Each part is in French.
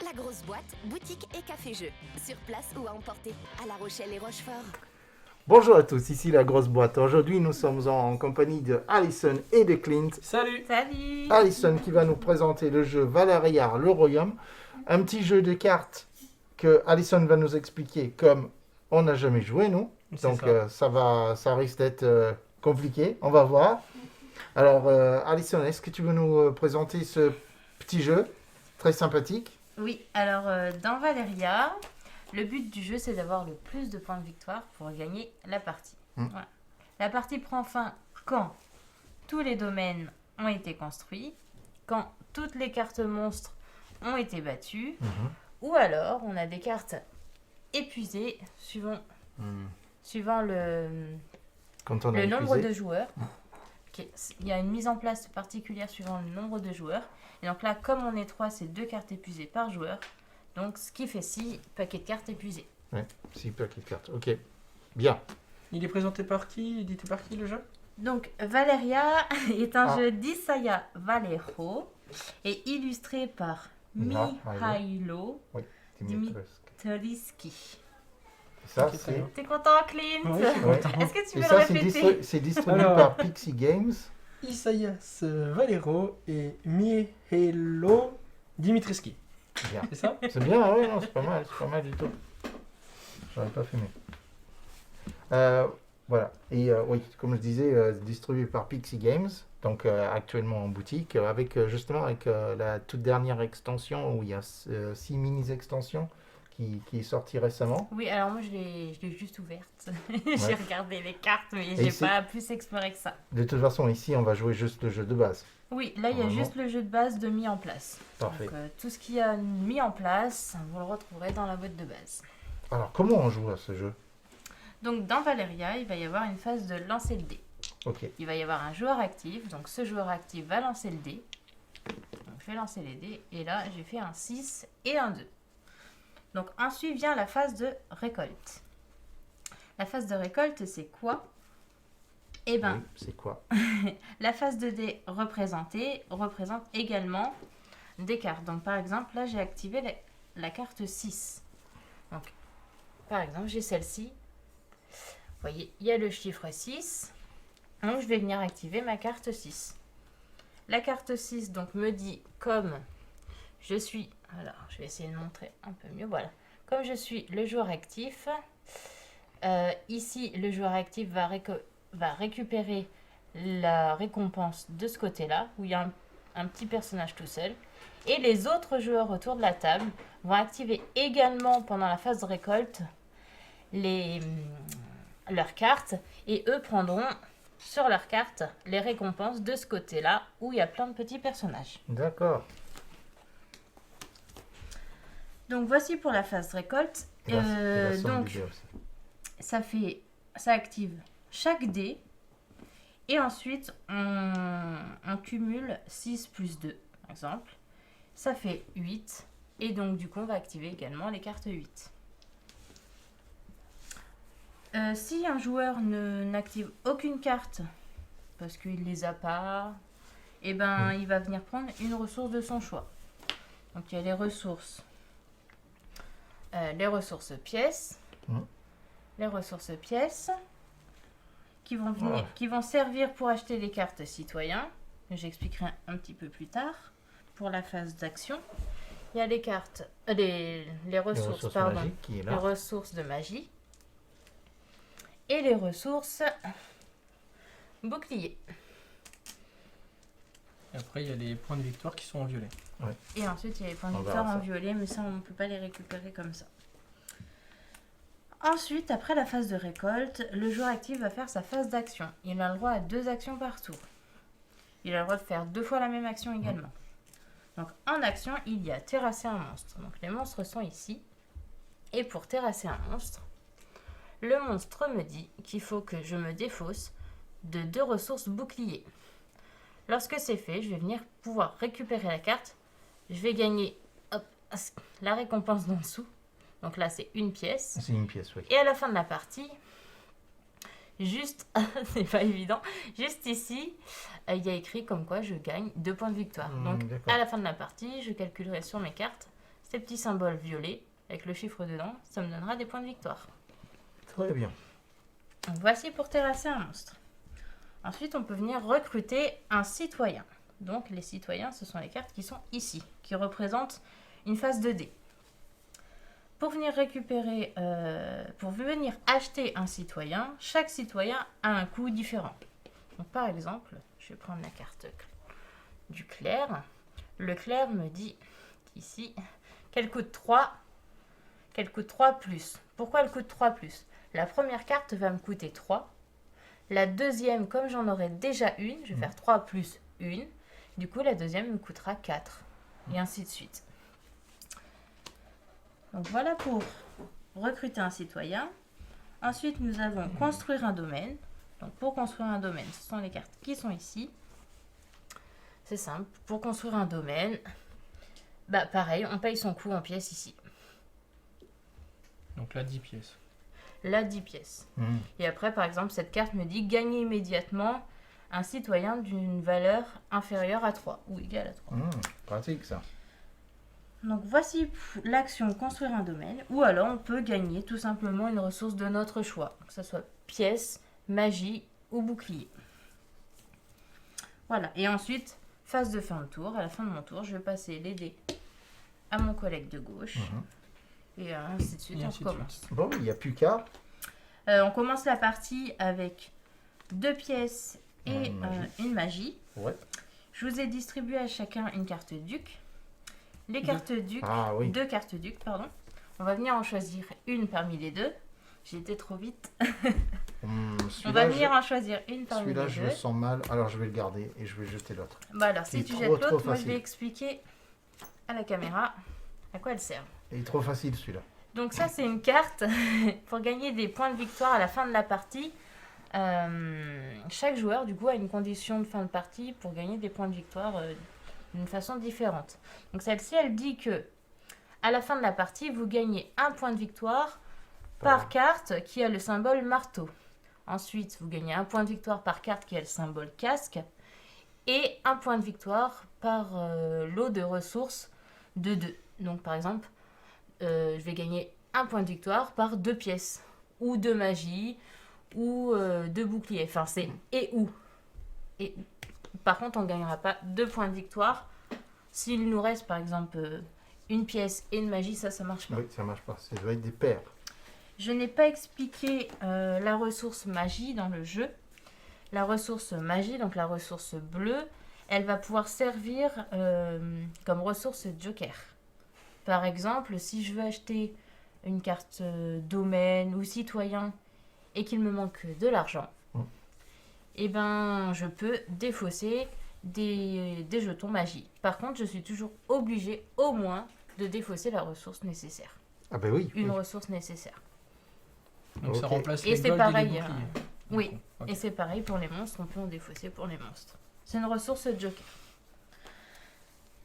La grosse boîte, boutique et café-jeu. Sur place ou à emporter, à La Rochelle et Rochefort. Bonjour à tous, ici la grosse boîte. Aujourd'hui, nous sommes en compagnie de Alison et de Clint. Salut! Salut! Alison qui va nous présenter le jeu Valeria le Royaume, un petit jeu de cartes que Alison va nous expliquer comme on n'a jamais joué nous. Donc ça risque d'être compliqué, on va voir. Alors Alison, est-ce que tu veux nous présenter ce petit jeu très sympathique? Oui, alors dans Valeria, le but du jeu c'est d'avoir le plus de points de victoire pour gagner la partie. Voilà. La partie prend fin quand tous les domaines ont été construits, quand toutes les cartes monstres ont été battues, ou alors on a des cartes épuisées suivant le nombre de joueurs. Il y a une mise en place particulière suivant le nombre de joueurs. Et donc là, comme on est 3, c'est 2 cartes épuisées par joueur. Donc ce qui fait 6 paquets de cartes épuisés. Oui, 6 paquets de cartes. Ok, bien. Il est présenté par qui? Édité par qui le jeu? Donc Valeria est un jeu d'Isaiah Vallejo et illustré par Mihailo Dimitrievski. Ça, Ok, c'est... T'es content, Clint? Oui, je suis content. Est-ce que tu Et veux ça, le répéter? c'est distribué Alors. par Pixie Games. Isaias Valero et Mihailo Dimitrievski. Bien. C'est ça? C'est bien, ah ouais, non, c'est pas mal du tout. J'aurais pas fumé. Voilà, et oui, comme je disais, distribué par Pixie Games, donc actuellement en boutique, avec la toute dernière extension où il y a 6 mini-extensions qui est sortie récemment. Oui, alors moi je l'ai juste ouverte. J'ai regardé les cartes, mais Et j'ai c'est- pas plus exploré que ça. De toute façon, ici, on va jouer juste le jeu de base. Oui, là il y a Vraiment. juste le jeu de base de mis en place. Parfait. Donc tout ce qu'il y a mis en place, vous le retrouverez dans la boîte de base. Alors, comment on joue à ce jeu? Donc dans Valeria, il va y avoir une phase de lancer le dé. Ok, Il va y avoir un joueur actif, donc ce joueur actif va lancer le dé. Donc je vais lancer les dés, et là j'ai fait un 6 et un 2. Donc ensuite vient la phase de récolte. La phase de récolte, c'est quoi? Eh ben, oui, c'est quoi? la phase de dés représentée représente également des cartes. Donc par exemple, là j'ai activé la carte 6. Donc par exemple, j'ai celle-ci. Vous voyez, il y a le chiffre 6. Donc je vais venir activer ma carte 6. La carte 6 donc me dit comme je suis... Alors je vais essayer de montrer un peu mieux. Voilà. Comme je suis le joueur actif, ici le joueur actif va récupérer la récompense de ce côté-là, où il y a un petit personnage tout seul. Et les autres joueurs autour de la table vont activer également pendant la phase de récolte leurs cartes. Et eux prendront sur leurs cartes les récompenses de ce côté-là, où il y a plein de petits personnages. D'accord. Donc voici pour la phase de récolte. Et là, c'est Donc obligé aussi. ça active chaque dé. Et ensuite, on cumule 6 plus 2, par exemple. Ça fait 8. Et donc, du coup, on va activer également les cartes 8. Si un joueur n'active aucune carte, parce qu'il ne les a pas, eh ben, il va venir prendre une ressource de son choix. Donc, il y a les ressources pièces. Les ressources pièces qui vont servir pour acheter des cartes citoyens. J'expliquerai un petit peu plus tard. Pour la phase d'action, il y a les cartes, les ressources, magiques qui est là. les ressources de magie et les ressources bouclier. Et après, il y a les points de victoire qui sont en violet. Et ensuite, il y a les points de On victoire verra en ça. violet, mais ça, on ne peut pas les récupérer comme ça. Ensuite, après la phase de récolte, le joueur actif va faire sa phase d'action. Il a le droit à 2 actions par tour. Il a le droit de faire 2 fois la même action également. Donc, en action, il y a terrasser un monstre. Donc, les monstres sont ici. Et pour terrasser un monstre, le monstre me dit qu'il faut que je me défausse de 2 ressources bouclier. Lorsque c'est fait, je vais venir pouvoir récupérer la carte. Je vais gagner la récompense d'en dessous. Donc là, c'est une pièce. C'est une pièce, oui. Et à la fin de la partie, juste, c'est pas évident, juste ici, il y a écrit comme quoi je gagne 2 points de victoire. Donc d'accord. à la fin de la partie, je calculerai sur mes cartes ces petits symboles violets avec le chiffre dedans, ça me donnera des points de victoire. Très bien. Donc voici pour terrasser un monstre. Ensuite, on peut venir recruter un citoyen. Donc les citoyens, ce sont les cartes qui sont ici, qui représentent une phase de dés. Pour venir récupérer, pour venir acheter un citoyen, chaque citoyen a un coût différent. Donc par exemple, je vais prendre la carte du clerc. Le clerc me dit ici qu'elle coûte 3. Qu'elle coûte 3 plus. Pourquoi elle coûte 3 plus? La première carte va me coûter 3. La deuxième, comme j'en aurai déjà une, je vais faire 3 plus 1. Du coup, la deuxième me coûtera 4. Et ainsi de suite. Donc voilà pour recruter un citoyen. Ensuite, nous avons construire un domaine. Donc pour construire un domaine, ce sont les cartes qui sont ici. C'est simple. Pour construire un domaine, bah pareil, on paye son coût en pièces ici. Donc là, 10 pièces. Là, 10 pièces. Et après, par exemple, cette carte me dit gagner immédiatement un citoyen d'une valeur inférieure à 3 ou égale à 3. Pratique ça. Donc voici l'action construire un domaine. Ou alors on peut gagner tout simplement une ressource de notre choix. Que ce soit pièce, magie ou bouclier. Voilà. Et ensuite, phase de fin de tour. À la fin de mon tour, je vais passer les dés à mon collègue de gauche. Et ainsi de suite, on recommence. Bon, il n'y a plus qu'à. On commence la partie avec 2 pièces et une magie. Ouais. Je vous ai distribué à chacun une carte duc. Les cartes duc, oui. 2 cartes duc, pardon. On va venir en choisir une parmi les deux. J'ai été trop vite. On va venir en choisir une parmi les deux. Celui-là, je le sens mal, alors je vais le garder et je vais jeter l'autre. Bah alors, si Il est tu trop, jettes trop l'autre, moi je facile. vais expliquer à la caméra à quoi elle sert. Il est trop facile celui-là. Donc ça, c'est une carte pour gagner des points de victoire à la fin de la partie. Chaque joueur, du coup, a une condition de fin de partie pour gagner des points de victoire d'une façon différente. Donc celle-ci, elle dit que à la fin de la partie, vous gagnez un point de victoire par carte qui a le symbole marteau. Ensuite, vous gagnez un point de victoire par carte qui a le symbole casque et un point de victoire par lot de ressources de 2. Donc par exemple, je vais gagner un point de victoire par 2 pièces ou 2 magies ou 2 boucliers. Enfin, c'est et ou. Par contre, on ne gagnera pas 2 points de victoire s'il nous reste par exemple une pièce et une magie. Ça marche pas. Oui, ça marche pas. Ça doit être des paires. Je n'ai pas expliqué la ressource magie dans le jeu. La ressource magie, donc la ressource bleue, elle va pouvoir servir comme ressource joker. Par exemple, si je veux acheter une carte domaine ou citoyen et qu'il me manque de l'argent, eh ben, je peux défausser des jetons magie. Par contre, je suis toujours obligée au moins de défausser la ressource nécessaire. Ah ben oui. Une ressource nécessaire. Donc ça Ok. remplace Et les c'est golds pareil, et les boucliers. Oui, Ok. et c'est pareil pour les monstres, on peut en défausser pour les monstres. C'est une ressource joker.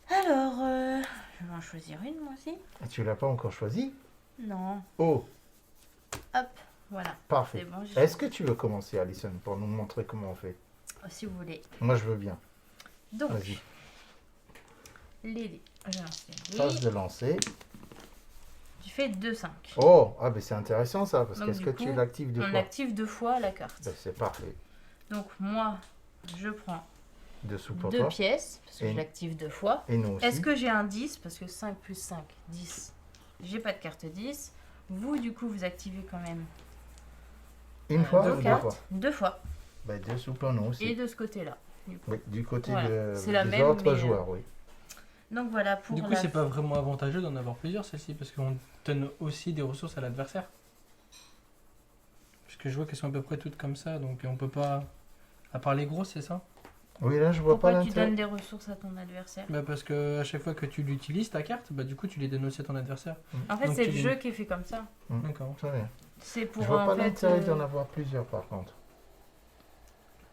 Alors, je vais en choisir une moi aussi. Et tu l'as pas encore choisi? Non, Oh, hop, voilà, c'est parfait. bon, Est-ce que tu veux commencer, Alison, pour nous montrer comment on fait? si vous voulez. Moi, je veux bien. Donc, Vas-y. les dés. Je lance les Phase dés. de lancer. Tu fais 2-5. Oh, ah ben c'est intéressant ça, parce Donc, qu'est-ce du que coup, tu l'actives deux On fois? active 2 fois la carte. Ben, c'est parfait. Donc, moi, je prends Dessous pour 2 toi. pièces, parce que Et- je l'active 2 fois. Et nous aussi. Est-ce que j'ai un 10? Parce que 5 plus 5, 10. J'ai pas de carte 10. Vous, du coup, vous activez quand même Une fois deux ou deux cartes. fois? 2 fois. Ben, dessous pour nous aussi. Et de ce côté-là. Oui, du côté Voilà. C'est la des même, autres mais, joueurs, oui. Donc voilà pour Du coup, la... c'est pas vraiment avantageux d'en avoir plusieurs, celle-ci, parce qu'on donne aussi des ressources à l'adversaire. Parce que je vois qu'elles sont à peu près toutes comme ça, donc on peut pas... À part les grosses, c'est ça? Oui, là, je vois pas Pourquoi tu l'intérêt. donnes des ressources à ton adversaire? Bah parce que à chaque fois que tu l'utilises, ta carte, bah du coup, tu les donnes aussi à ton adversaire. En fait, Donc c'est tu le les- jeu qui est fait comme ça. D'accord. Très bien. C'est pour Je vois en pas fait l'intérêt d'en avoir plusieurs, par contre.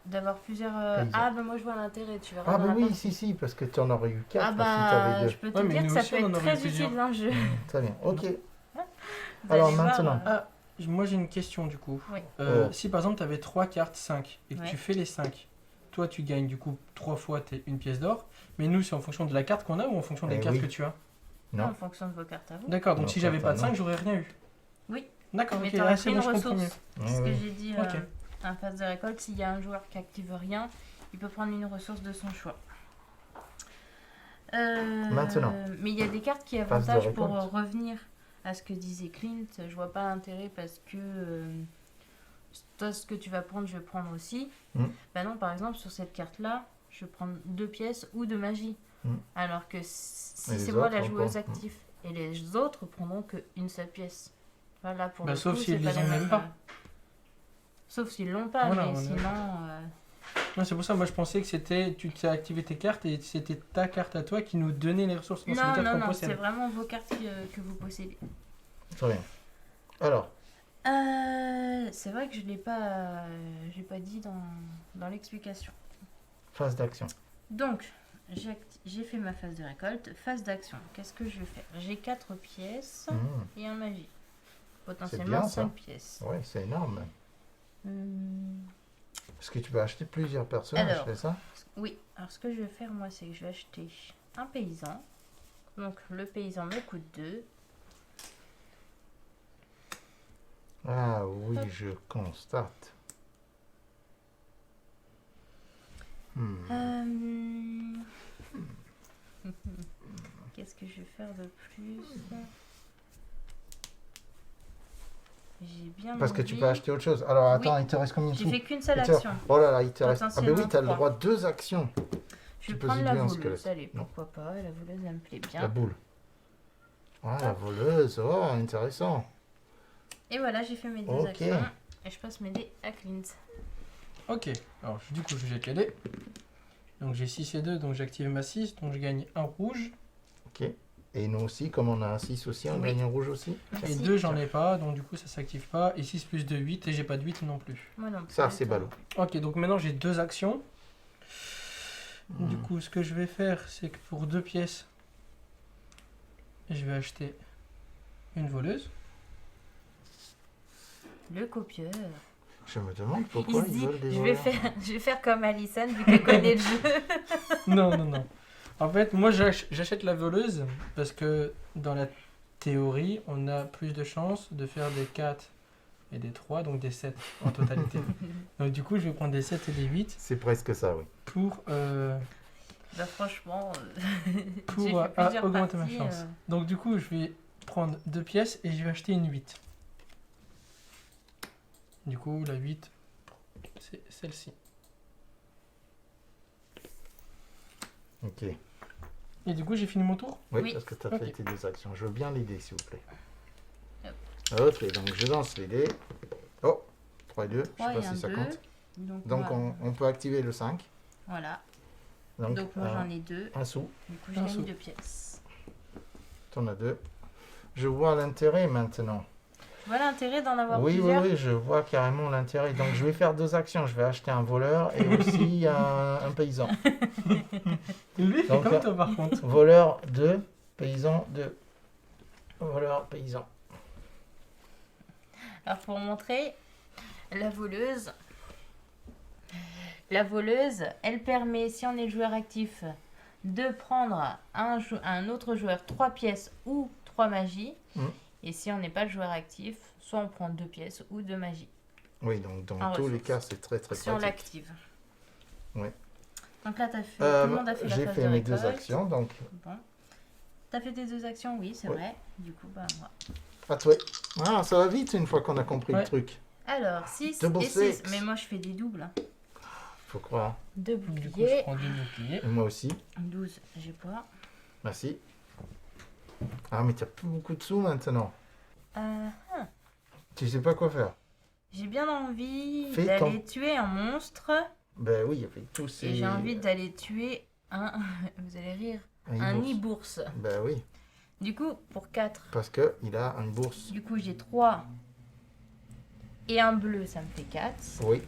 d'avoir plusieurs... Paysan. Ah, bah moi je vois l'intérêt, tu verras. Ah dans ben la oui, partie. si, parce que tu en aurais eu 4 Ah si bah, t'avais je 2. peux te Ouais, mais dire nous que ça aussi, peut on en être aurait très plusieurs. utile dans le jeu. Très bien, ok. Vous Alors, allez voir, maintenant. Ah, moi j'ai une question du coup. Oui. Oh. Si par exemple tu avais 3 cartes 5 et que Ouais. tu fais les 5, toi tu gagnes du coup 3 fois une pièce d'or, mais nous c'est en fonction de la carte qu'on a ou en fonction des Eh cartes oui. que tu as? Non. En fonction de vos cartes à vous. D'accord, donc Non, si j'avais pas de non. 5, j'aurais rien eu. Oui. D'accord, Mais ok, t'aurais là pris c'est une bon, je comprends mieux. ressource. C'est ce Ouais, que ouais. j'ai dit Ok. en phase de récolte. S'il y a un joueur qui active rien, il peut prendre une ressource de son choix. Maintenant. Mais il y a des cartes qui Phase de avantagent pour récolte. revenir à ce que disait Clint. Je vois pas l'intérêt parce que toi, ce que tu vas prendre, je vais prendre aussi. Bah non, par exemple, sur cette carte-là, je vais prendre 2 pièces ou de magie. Alors que Et si les c'est moi autres la ont joueuse quoi active, et les autres prendront qu'une seule pièce. Voilà, pour Bah, le sauf coup, s'ils c'est pas les la ont même pas. Sauf s'ils l'ont pas, Voilà, mais on est- sinon... Non, c'est pour ça, moi je pensais que c'était, tu t'as activé tes cartes et c'était ta carte à toi qui nous donnait les ressources. Non, c'est les Non, cartes non, qu'on non, possède. c'est vraiment vos cartes que vous possédez. Très bien. Alors, C'est vrai que je l'ai pas, j'ai pas dit dans l'explication. phase d'action. Donc, j'ai fait ma phase de récolte. Phase d'action, qu'est-ce que je vais faire? J'ai 4 pièces et un magie. Potentiellement bien, ça. 5 pièces. Ouais, c'est énorme. Hum, Parce que tu peux acheter plusieurs personnages, Alors. c'est ça? Oui, alors ce que je vais faire moi, c'est que je vais acheter un paysan. Donc le paysan me coûte 2. Ah oui, Hop. je constate. Qu'est-ce que je vais faire de plus? J'ai bien Parce que tu envie. peux acheter autre chose. Alors attends, Oui. il te reste combien de J'ai sous? fait qu'une seule Il te- action. Oh là là, il te reste. Ah ben oui, Potentiellement tu as le 3. droit à 2 actions. Je Tu vais peux prendre la cibler un voleuse. squelette. Allez, Non. pourquoi pas? La voleuse, elle me plaît La bien. boule. Ah, la voleuse, oh, intéressant. Et voilà, j'ai fait mes 2 Ok. actions. Et je passe mes dés à Clint. Ok, alors du coup je jette les dés. Donc j'ai 6 et 2, donc j'active ma 6, donc je gagne un rouge. Ok. Et nous aussi, comme on a un 6 aussi, on Oui. gagne un rouge aussi. Et Merci. 2 j'en ai pas, donc du coup ça s'active pas. Et 6 plus 2, 8, et j'ai pas de 8 non plus. Moi non plus. Ça, c'est toi ballot. non Ok, donc maintenant j'ai 2 actions. Du coup ce que je vais faire, c'est que pour 2 pièces, je vais acheter une voleuse. plus. Le copieur. Je me demande Il pourquoi se ils dit, veulent des je vais voleurs. faire comme Alison vu qu'elle connaît le jeu. Non, non, non. En fait, moi j'achète la voleuse parce que dans la théorie, on a plus de chances de faire des 4 et des 3, donc des 7 en totalité. Donc du coup, je vais prendre des 7 et des 8 C'est presque ça, oui. pour, Bah franchement, pour j'ai fait plusieurs augmenter ma parties, chance. Donc du coup, je vais prendre 2 pièces et je vais acheter une 8. Du coup, la 8, c'est celle-ci. Ok. Et du coup, j'ai fini mon tour. Oui, Oui. parce que tu as Ok. fait tes 2 actions. Je veux bien les dés, s'il vous plaît. Hop. Ok, donc je lance les dés. Oh, 3 et 2, je sais 3 pas et si un ça 2. compte. Donc Donc moi, on peut activer le 5. voilà. Donc, Donc moi j'en ai 2. un sou, Du coup, Un je sou. gagne 2 pièces. tu en as 2. Je vois l'intérêt maintenant. Tu vois l'intérêt d'en avoir Oui, oui, plusieurs? oui, je vois carrément l'intérêt. Donc je vais faire 2 actions. Je vais acheter un voleur et aussi un paysan. Lui, il fait Donc, comme toi par contre. Voleur 2, paysan 2. Voleur, paysan. Alors pour montrer, la voleuse, elle permet, si on est joueur actif, de prendre un autre joueur 3 pièces ou 3 magies. Et si on n'est pas le joueur actif, soit on prend 2 pièces ou 2 magies. Oui, donc dans En tous les ressources. cas, c'est très très Si on pratique. l'active. Ouais. Donc là, t'as fait, tout le monde a fait la J'ai phase fait de mes 2 récolte. actions, donc Bon. T'as fait tes 2 actions, oui, c'est Oui. vrai. Du coup, bah moi. à toi. Ah, ça va vite une fois qu'on a compris Ouais. le truc. Alors, 6 Double et 6. six. Mais moi, je fais des doubles. Hein. Faut croire. 2 Du coup, je boucliers. prends 2 boucliers. Et moi aussi. 12, j'ai pas. Merci. Ah, mais tu plus beaucoup de sous maintenant. Euh, Tu sais pas quoi faire. j'ai bien envie Fais d'aller tuer un monstre. Ben oui, avec tous ces... Et j'ai envie d'aller tuer un... Vous allez rire. Un bourse. nid-bourse. Ben oui, Du coup, pour 4. parce que il a une bourse. Du coup, j'ai 3. Et un bleu, ça me fait 4. Oui.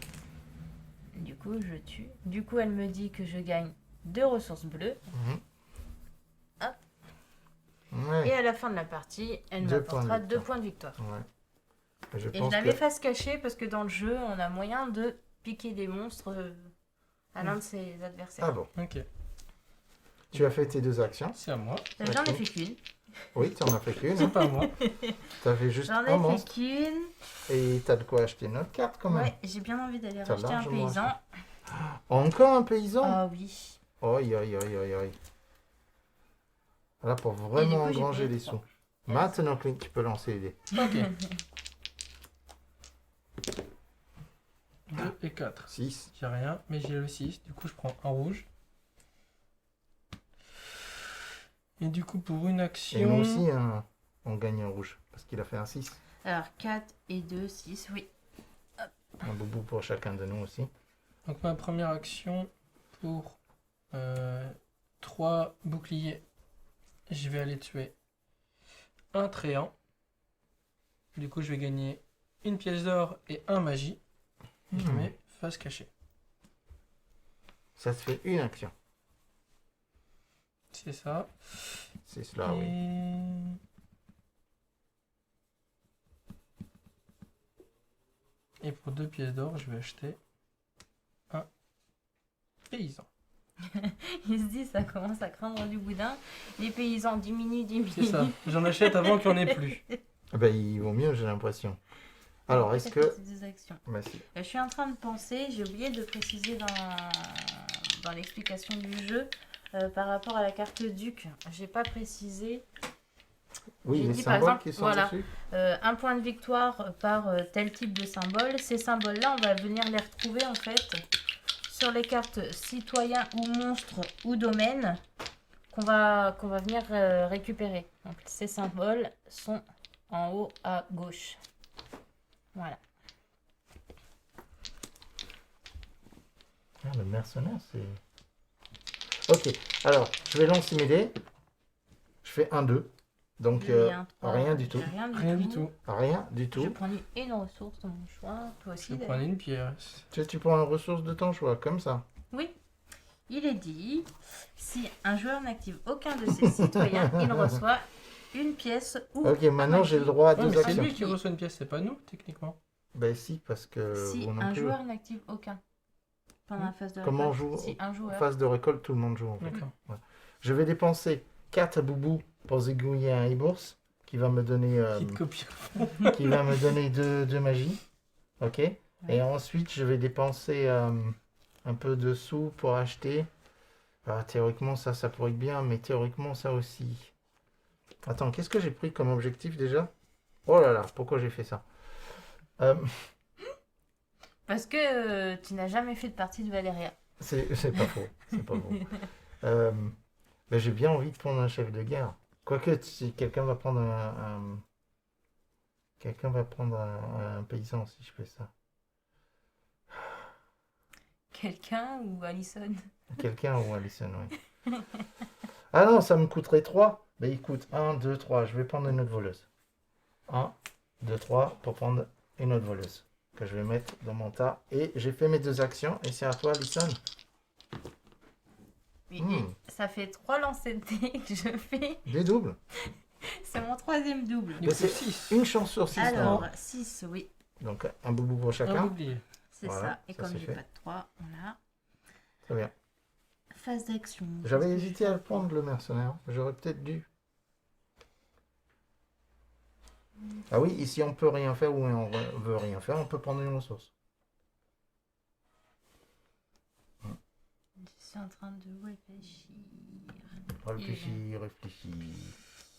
Du coup, je tue. Du coup, elle me dit que je gagne 2 ressources bleues. Ouais. Et à la fin de la partie, elle 2 points de m'apportera victoire. 2 points de victoire. Ouais. Je Et je pense l'avais que... face cachée parce que dans le jeu, on a moyen de piquer des monstres à l'un de ses adversaires. Ah bon. Ok, Tu as fait tes 2 actions. c'est à moi. J'en ai fait qu'une. Oui, tu en as fait qu'une. C'est pas moi. Tu as fait juste J'en un ai fait monstre. qu'une. Et tu as de quoi acheter une autre carte quand même. Ouais, j'ai bien envie d'aller T'as racheter un largement paysan. Encore un paysan. Ah oui. Oi, oi, oi, oi, oi. Là, pour Et du vraiment coup, j'ai engranger payé les trois. sous. Maintenant, Clint, tu peux lancer les dés. Ok. 2 et 4. 6. J'ai rien, mais j'ai le 6. Du coup, je prends un rouge. Et du coup, pour une action... Et nous aussi, hein, on gagne un rouge. Parce qu'il a fait un 6. Alors 4 et 2, 6, oui. Un boubou pour chacun de nous aussi. Donc ma première action pour 3 boucliers, je vais aller tuer un tréant. Du coup, je vais gagner une pièce d'or et un magie. Et je mets face cachée. Ça se fait une action. C'est ça. C'est cela, oui. Et pour 2 pièces d'or, je vais acheter un paysan. Il se dit, ça commence à craindre du boudin. Les paysans diminuent. C'est ça. J'en achète avant qu'il n'y en ait plus. Ah ben, il vaut mieux, j'ai l'impression. Alors, est-ce que... Ces deux actions. Bah, si. Je suis en train de penser, j'ai oublié de préciser dans l'explication du jeu, par rapport à la carte duc. J'ai pas précisé. Oui, J'ai les dit, par symboles exemple, qui sont voilà. dessus. Un point de victoire par tel type de symbole. Ces symboles-là, on va venir les retrouver en fait sur les cartes citoyens ou monstres ou domaines qu'on va venir récupérer. Donc ces symboles sont en haut à gauche. Voilà. Ah, le mercenaire, c'est... Ok, alors, je vais lancer mes dés. Je fais 1, 2. Donc, rien du tout. Rien du tout. Rien du Je tout. prends une ressource de mon choix. Toi aussi. Je d'ailleurs. prends une pièce. Tu prends une ressource de ton choix, comme ça. Oui. Il est dit, si un joueur n'active aucun de ses citoyens, il reçoit une pièce ou Ok, maintenant j'ai le droit à Ouais, 2 mais c'est actions. lui qui reçoit une pièce, c'est pas nous, techniquement. Ben si, parce que si vous non un plus. joueur n'active aucun pendant la phase de Comment on récolte. joue Si un joueur. Phase de récolte, tout le monde joue. En fait. D'accord. Je vais dépenser 4 boubous pour zigouiller un e-bourse qui va me donner, Petite copie. qui va me donner 2 magies. Ok. Et ensuite, je vais dépenser un peu de sous pour acheter. Ah, théoriquement, ça pourrait être bien, mais théoriquement, ça aussi. Attends, qu'est-ce que j'ai pris comme objectif déjà? Oh là là, pourquoi j'ai fait ça? Parce que tu n'as jamais fait de partie de Valéria. C'est pas faux. C'est pas faux. Ben, j'ai bien envie de prendre un chef de guerre. Quoique, si quelqu'un va prendre quelqu'un va prendre un paysan si je fais ça. Quelqu'un ou Alison? Quelqu'un ou Alison, oui. Ah non, ça me coûterait 3. Ben écoute, 1, 2, 3. Je vais prendre une autre voleuse. 1, 2, 3 pour prendre une autre voleuse. Que je vais mettre dans mon tas. Et j'ai fait mes 2 actions. Et c'est à toi, Alison. Oui, ça fait 3 lancers de dés que je fais. Des doubles. C'est mon 3e double. Du Ben, coup, c'est 6. une chance sur 6. Alors, 6, oui, Donc un boubou pour Un chacun. oublié. c'est Voilà, ça. Et ça, comme c'est j'ai fait. pas de 3, voilà. Très bien. Phase d'action. J'avais Qu'est-ce que hésité je à fais le prendre, le mercenaire. J'aurais peut-être dû. Ah oui, et si on peut rien faire ou on veut rien faire, on peut prendre une ressource. Je suis en train de réfléchir. Réfléchis.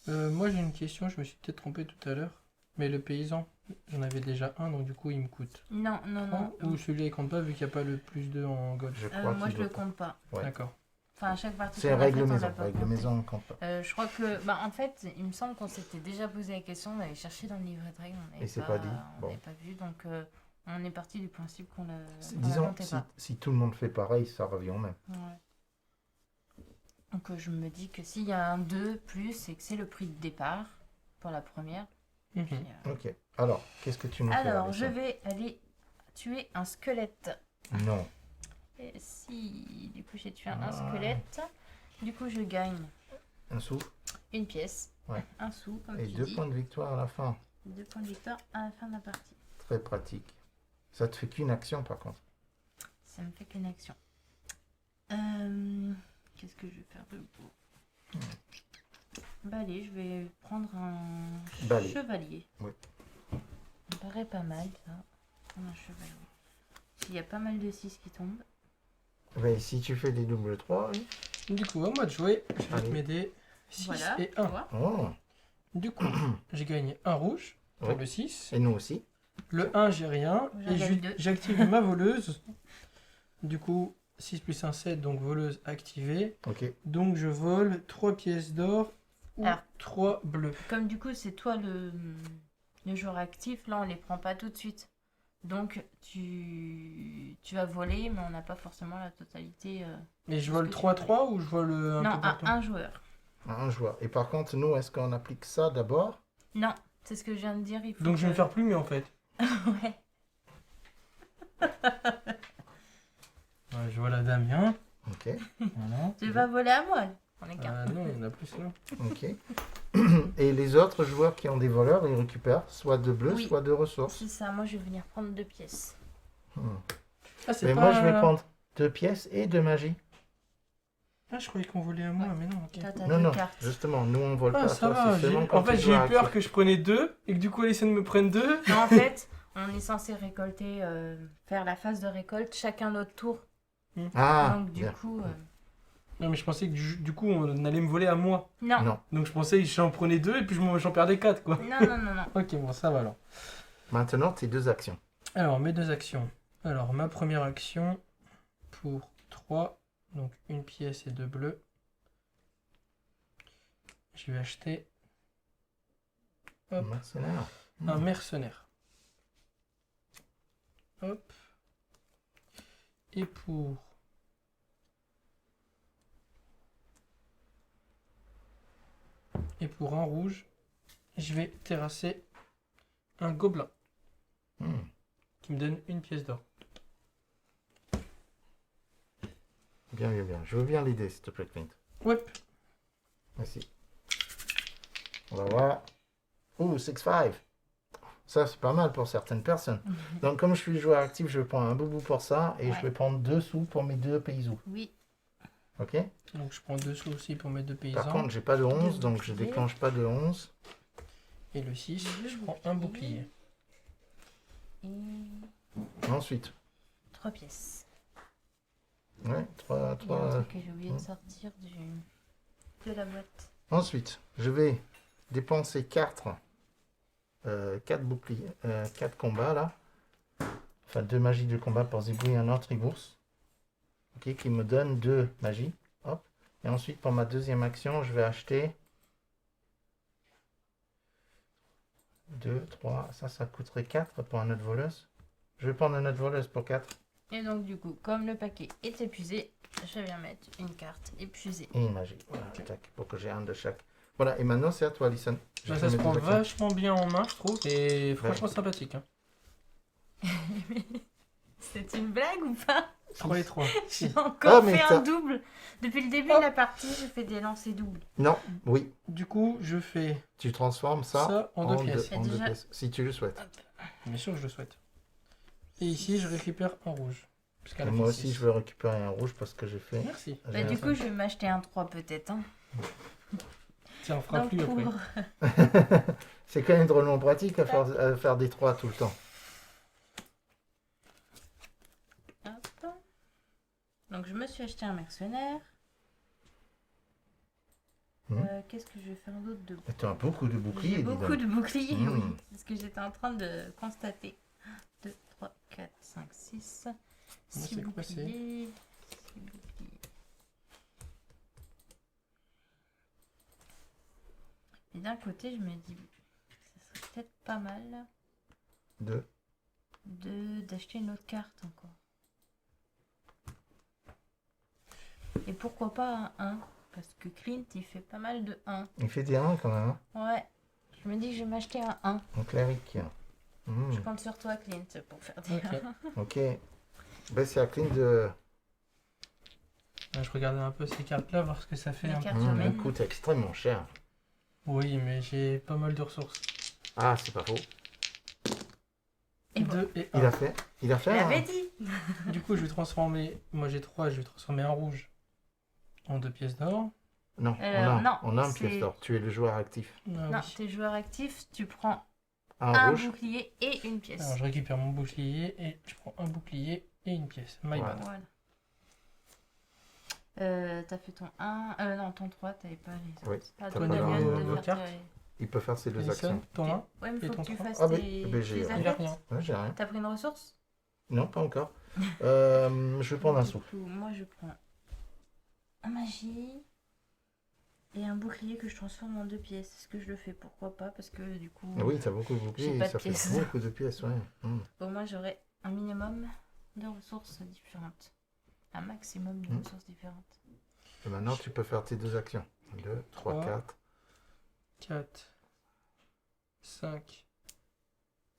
Moi j'ai une question, je me suis peut-être trompé tout à l'heure. Mais le paysan, j'en avais déjà un, donc du coup il me coûte. Non, non, non. Ou celui-là il compte pas vu qu'il n'y a pas le plus 2 en gold. Je crois Moi, qu'il je le doit pas. compte pas. Ouais. D'accord. Enfin, à chaque partie C'est qu'on a règle faite, on maison. l'a pas Règle compté. maison, on ne compte pas. Je crois que, en fait, il me semble qu'on s'était déjà posé la question, on avait cherché dans le livret de règles, on Et n'avait c'est pas, pas dit. on Bon. n'avait pas vu, donc on est parti du principe qu'on la Disons, comptait pas. si tout le monde fait pareil, ça revient au même. Ouais. Donc je me dis que s'il y a un 2 plus, c'est que c'est le prix de départ pour la première. Mhm. Puis, Ok. Alors, qu'est-ce que tu nous fais, alors, je Alison? vais aller tuer un squelette. Non. Et si, du coup, j'ai tué un Ah. squelette, du coup, je gagne Un sou une pièce, Ouais. un sou, comme et tu 2 dis, points de victoire à la fin. 2 points de victoire à la fin de la partie. Très pratique. Ça te fait qu'une action par contre. Ça me fait qu'une action. Qu'est-ce que je vais faire de beau? Bah allez, je vais prendre un Balai. chevalier. Oui. Ça me paraît pas mal, ça. Prendre un chevalier. Il y a pas mal de 6 qui tombent. Mais si tu fais des doubles 3, oui. Du coup, à moi de jouer, je vais Allez. te m'aider 6 Voilà, et tu 1. vois. Oh. Du coup, j'ai gagné un rouge pour Ouais. le 6. Et nous aussi. Le 1, j'ai rien. J'en Et gagne deux. j'active ma voleuse. Du coup, 6 plus 1, 7, donc voleuse activée. Ok. Donc je vole 3 pièces d'or ou Alors. 3 bleus. Comme du coup, c'est toi le joueur actif, là, on les prend pas tout de suite. Donc, tu vas voler, mais on n'a pas forcément la totalité. Et je Est-ce vole que tu 3-3 ou je vole un Non, peu à partout un joueur. Un joueur. Et par contre, nous, est-ce qu'on applique ça d'abord? Non, c'est ce que je viens de dire. Il faut Donc je vais me que- faire plumer en fait. Ouais. Ouais, je vole à Damien. Ok. Voilà. Tu vas voler à moi. On est qu'un. Ah non, il y en a plus là. Ok. Et les autres joueurs qui ont des voleurs, ils récupèrent soit de bleu, Oui. soit de ressources. C'est ça, moi je vais venir prendre 2 pièces. Ah, c'est Mais pas... moi, je vais prendre 2 pièces et de magie. Ah, je croyais qu'on volait à moi, mais non, ok. Toi, t'as Non, 2 non, cartes. justement, nous, on vole Ah, pas. ça Toi, va. c'est seulement quand En fait, tu j'ai eu joues peur actif. que je prenais 2 et que du coup, Alison me prenne 2. Non, en fait, on est censé récolter, faire la phase de récolte chacun notre tour. Ah, Donc, du bien. coup. Non, mais je pensais que du coup, on allait me voler à moi. Non. Non. Donc je pensais que j'en prenais 2 et puis j'en perdais 4 quoi. Non, non, non, non. Ok, bon, ça va alors. Maintenant, tes 2 actions. Alors, mes 2 actions. Alors, ma première action pour 3, donc une pièce et 2 bleus. Je vais acheter hop, Mercenaire. un mercenaire. Hop. Et pour un rouge, je vais terrasser un gobelin Hmm. qui me donne une pièce d'or. Bien, bien, bien. Je veux bien l'idée, s'il te plaît, Clint. Ouais. Merci. On va voir. Ouh, 6-5. Ça, c'est pas mal pour certaines personnes. Donc, comme je suis joueur actif, je prends un boubou pour ça et Ouais. je vais prendre 2 sous pour mes 2 paysous. Oui. Ok? Donc je prends 2 sous aussi pour mes 2 paysans. Par contre, j'ai pas de 11, Deux donc je boucliers. déclenche pas de 11. Et le 6, Deux je prends un bouclier. Et Ensuite, 3 pièces. ouais, 3, Il y a un 3. truc que j'ai oublié de sortir de la boîte. Ensuite, je vais dépenser 4 boucliers, 4 combats là. Enfin, 2 magies de combat pour zibouiller un autre bourse. Ok, qui me donne 2 magies. Hop. Et ensuite, pour ma deuxième action, je vais acheter 2, 3. Ça coûterait 4 pour un autre voleuse. Je vais prendre une autre voleuse pour 4. Et donc, du coup, comme le paquet est épuisé, je viens mettre une carte épuisée. Et une magie. Voilà, tac, pour que j'ai un de chaque. Voilà, et maintenant c'est à toi, Alison. Je Bah, fais ça se mes prend deux actions. vachement bien en main, je trouve. Et franchement sympathique. Hein. C'est une blague ou pas? 3 et 3. J'ai encore mais fait t'as- un double. Depuis le début de la partie, je fais des lancers doubles. Non, oui. Du coup, je fais Tu transformes ça, ça en 2 pièces. Et en deux déjà- pièces, si tu le souhaites. Bien sûr que je le souhaite. Et ici, je récupère en rouge. Puisqu'elle Et a moi fait aussi, 6. je veux récupérer un rouge parce que j'ai fait. Merci. j'ai Bah, un du cinq. coup, je vais m'acheter un 3 peut-être. Hein. Tiens, on fera Donc, plus pour... après. C'est quand même drôlement pratique à faire des 3 tout le temps. Hop. Donc, je me suis acheté un mercenaire. Qu'est-ce que je vais faire d'autre de Et tu as beaucoup de boucliers, J'ai dis beaucoup donc. de boucliers, oui. Mm. C'est ce que j'étais en train de constater. 2, 3, 4, 5, 6. 6 c'est quoi, c'est boucliers. 6 boucliers. Et d'un côté, je me dis, ça serait peut-être pas mal Deux. d'acheter une autre carte encore. Et pourquoi pas un 1? Parce que Clint, il fait pas mal de 1. Il fait des 1 quand même, hein. Ouais. Je me dis que je vais m'acheter un 1. Un cléric. Je compte sur toi, Clint, pour faire des Ok. 1. Ok. Ben, c'est à Clint de. Je regardais un peu ces cartes-là, voir ce que ça fait. Les hein. cartes Elle humaines. coûte extrêmement cher. Oui, mais j'ai pas mal de ressources. Ah, c'est pas faux. Et 2 et Il 1. a fait. Il a fait. Je un- l'avais dit. Du coup, je vais transformer. Moi, j'ai 3, je vais transformer un rouge en 2 pièces d'or. Non, non, on a une c'est- pièce d'or. Tu es le joueur actif. Ah Non, oui. t'es joueur actif, tu prends Un un rouge. bouclier et une pièce. Alors je récupère mon bouclier et je prends un bouclier et une pièce. My Voilà. bad. Voilà. T'as fait ton 1, non, ton 3, t'avais pas les Oui, autres. Ah, t'as toi, pas Damien, leur- de vos faire cartes. tes- Il peut faire ses deux Alison, actions. ton 1. Ouais, mais Et faut ton que tu trois. fasses Ah oui, tes, ben, j'ai tes rien. Il a affects. rien. Ouais, j'ai rien. T'as pris une ressource? Non, pas encore. Je vais prendre un Du sou. coup, moi, je prends un magie et un bouclier que je transforme en 2 pièces. Est-ce que je le fais? Pourquoi pas? Parce que du coup, Oui, t'as beaucoup de J'ai boucliers, pas de ça fait pièces. beaucoup de pièces, ouais. au moins, j'aurai un minimum de ressources différentes. Un maximum de Mm. ressources différentes. Et maintenant, tu peux faire tes deux actions. 2, 3, Trois. 4. 4, 5,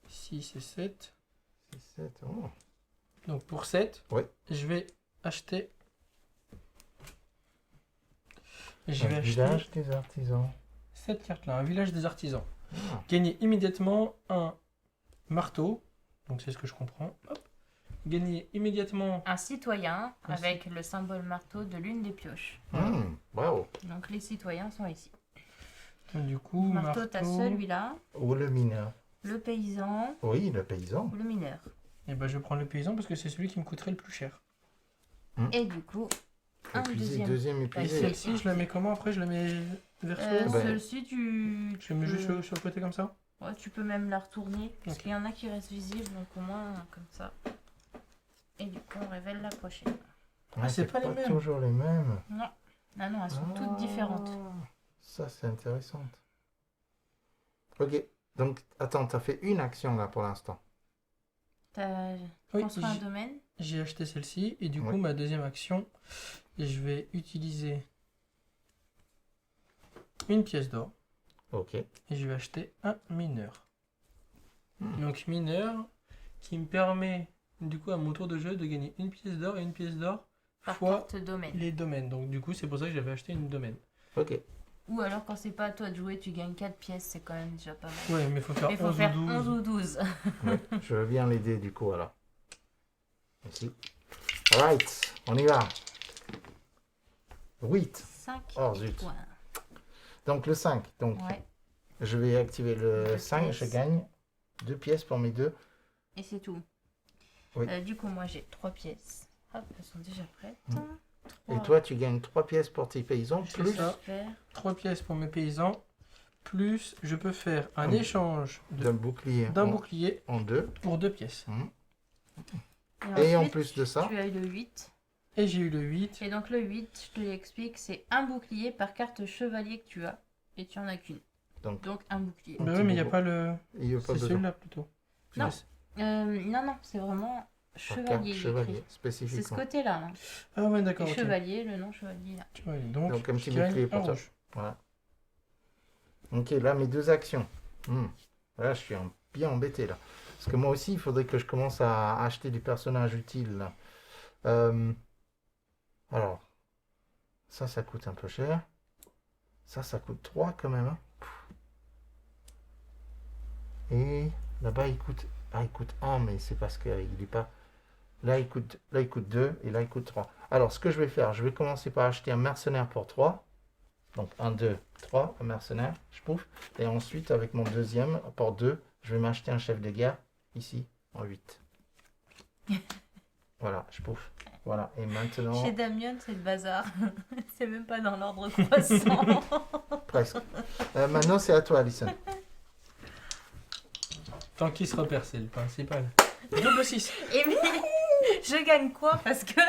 6 et 7. 6, 7. Oh. Donc pour 7, Oui. je vais acheter. Je Un vais acheter village des artisans. cette carte-là, un village des artisans. Ah. Gagner immédiatement un marteau. Donc c'est ce que je comprends. Hop. Gagner immédiatement. Un citoyen Merci. avec le symbole marteau de l'une des pioches. Bravo. Donc, les citoyens sont ici. Donc, du coup, Marteau, t'as celui-là, Ou le mineur. le paysan Oui, le paysan. ou le mineur. Et ben je prends le paysan parce que c'est celui qui me coûterait le plus cher. Et du coup, un Épuisé, deuxième. deuxième Et épuisé. celle-ci, je la mets comment après? Je la mets verso. Ben, Celle-ci, tu Je la mets juste sur le côté comme ça. ouais, tu peux même la retourner. Parce Ok. qu'il y en a qui restent visibles, donc au moins comme ça. Et du coup, on révèle la prochaine. Ouais, c'est pas les mêmes. toujours les mêmes. Non, ah non, elles sont toutes différentes. Ça, c'est intéressant. Ok. Donc, attends, t'as fait une action là pour l'instant. T'as Oui, construit un domaine. j'ai acheté celle-ci et du coup Oui. ma deuxième action, je vais utiliser une pièce d'or Ok. et je vais acheter un mineur. Hmm. Donc mineur qui me permet du coup à mon tour de jeu de gagner une pièce d'or et une pièce d'or Par fois carte domaine. les domaines. Donc du coup c'est pour ça que j'avais acheté une domaine. Ok. Ou alors, quand c'est pas à toi de jouer, tu gagnes 4 pièces, c'est quand même déjà pas mal. Ouais, mais il faut faire Il faut 11 faire ou 12. 11 ou 12. Ouais, je veux bien l'aider du coup alors. Ici. Alright, on y va. 8. 5 Oh, zut. points. Donc le 5. Donc Ouais, je vais activer le Deux 5, je pièces. gagne 2 pièces pour mes deux. et c'est tout. Oui. Du coup, moi j'ai 3 pièces. Hop, elles sont déjà prêtes. Mm. Et Trois. toi, tu gagnes 3 pièces pour tes paysans, C'est plus ça. Faire. 3 pièces pour mes paysans, plus je peux faire un Un- échange d'un bouclier d'un en, bouclier en 2. pour 2 pièces. Et en ensuite, plus de ça, tu as eu le 8. Et j'ai eu le 8. Et donc le 8, je te l'explique, c'est un bouclier par carte chevalier que tu as. Et tu en as qu'une. Donc- un bouclier. Un Bah petit oui, mais il n'y a bobo. pas le. il n'y a pas C'est besoin. celui-là plutôt. Non. Ouais. Non, c'est vraiment Par chevalier. carte il est chevalier, écrit. C'est ce spécifiquement. côté-là. Hein. Ah ouais, Et d'accord. ok. chevalier, le nom chevalier là. Chevalier. Donc, Donc, un petit je gagne bouclier pour un toi. rouge. Voilà. Ok, là, mes deux actions. Là, je suis bien embêté, là. Parce que moi aussi, il faudrait que je commence à acheter des personnages utiles, là. Alors, ça coûte un peu cher. Ça coûte 3 quand même. Hein. Et là-bas, il coûte 1, mais c'est parce qu'il n'est pas... Là, il coûte 2 et là, il coûte 3. Alors, ce que je vais faire, je vais commencer par acheter un mercenaire pour 3. Donc 1, 2, 3, un mercenaire, je pouffe. Et ensuite, avec mon deuxième, pour 2, je vais m'acheter un chef de guerre, ici, en 8. Voilà, je pouffe. Voilà, et maintenant, Chez Damien, c'est le bazar. C'est même pas dans l'ordre croissant. presque. Maintenant, c'est à toi, Alison. Tant qu'il se repère, c'est le principal. Double 6. Et mais, je gagne quoi? Parce que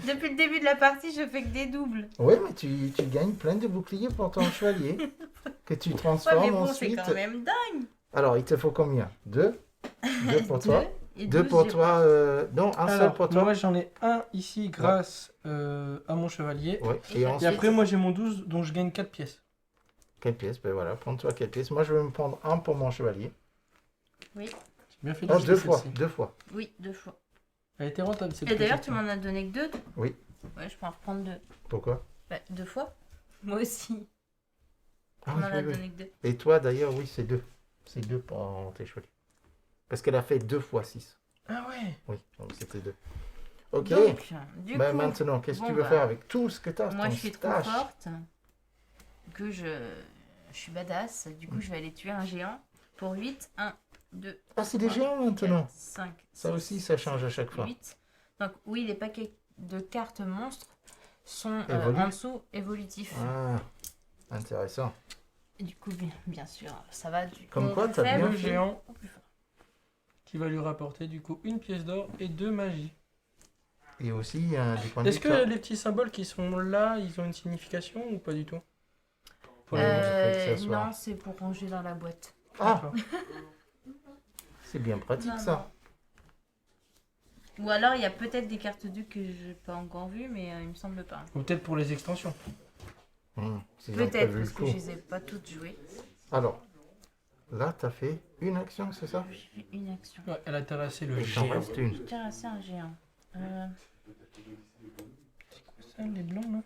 depuis le début de la partie, je fais que des doubles. Oui, mais tu gagnes plein de boucliers pour ton chevalier, que tu Ouais, transformes mais bon, c'est ensuite. quand même dingue. Alors, il te faut combien? 2? 2 pour toi? Et 2 12, pour j'ai toi? Non, un seul Alors, pour toi? moi j'en ai un ici grâce à mon chevalier. Ouais. Et Et ça Et ensuite, après, moi j'ai mon 12 dont je gagne 4 pièces. 4 pièces, ben voilà, prends-toi 4 pièces. Moi, je vais me prendre un pour mon chevalier. J'ai bien fait Oh, d'acheter 2 fois, celle-ci. 2 fois. Oui, 2 fois. Elle était rentable cette Et d'ailleurs, petite, tu m'en as donné que 2? Oui. Ouais, je peux en reprendre 2. Pourquoi? Bah, 2 fois. Moi aussi. Ah, Tu m'en oui, as oui. donné que 2. Et toi, d'ailleurs, oui, c'est 2. C'est 2 pour tes chevaliers. Parce qu'elle a fait 2 fois 6. Ah ouais. Oui, donc c'était 2. Ok. Donc, du Ben, coup, maintenant, qu'est-ce que tu bon, veux bah, faire avec tout ce que tu as? moi je suis trop forte. que je suis badass. Du coup, je vais aller tuer un géant pour 8. 1, 2, Ah, c'est des géants maintenant. 5. Ça aussi, ça change à chaque fois. 8. Donc, oui, les paquets de cartes monstres sont Évolue. en dessous évolutifs. Ah, intéressant. Et du coup, bien sûr, ça va du Comme quoi, plus t'as faible bien Le fait. géant au plus fort. qui va lui rapporter du coup une pièce d'or et 2 magies. Et aussi, du point de Est-ce vue que les petits symboles qui sont là, ils ont une signification ou pas du tout? Pour les Ouais, monstres. fait accessoire. Non, c'est pour ranger dans la boîte. Ah, D'accord. c'est bien pratique Non, ça. Ou alors, il y a peut-être des cartes 2 que j'ai pas encore vues, mais il me semble pas. Ou peut-être pour les extensions. S'ils ont Peut-être, prévu le parce que coup. je les ai pas toutes jouées. Alors, là, t'as fait une action, c'est ça? J'ai fait une action. Ouais, elle a terrassé le Il t'en géant. reste une. J'ai terrassé un géant. Ça, les blancs là.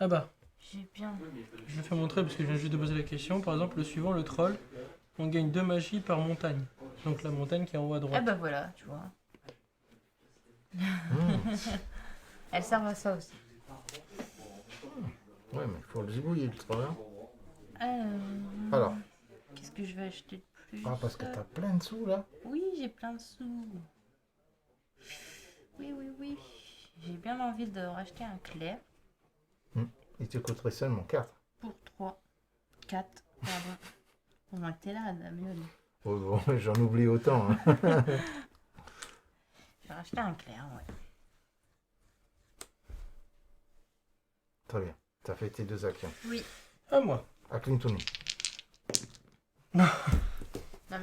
Ah bah, J'ai bien. je le fais montrer parce que je viens juste de poser la question. Par exemple, le suivant, le troll, on gagne 2 magies par montagne. Donc la montagne qui est en haut à Ah droite. bah voilà, tu vois. Mmh. Elles servent à ça aussi. Ouais, mais il faut le zigouiller le troll. Hein. Euh, Alors, Qu'est-ce que je vais acheter de plus ah, parce que t'as plein de sous là. Oui, j'ai plein de sous. Oui, oui, oui. J'ai bien envie de racheter un clair Il te coûterait seulement 4. pour 3, 4, pardon. Au moins que t'es là, Damien. Oh, bon, j'en oublie autant. Hein. Je vais racheter un clair, ouais. Très bien. T'as fait tes 2 actions. Oui. À moi. À Clinton. Non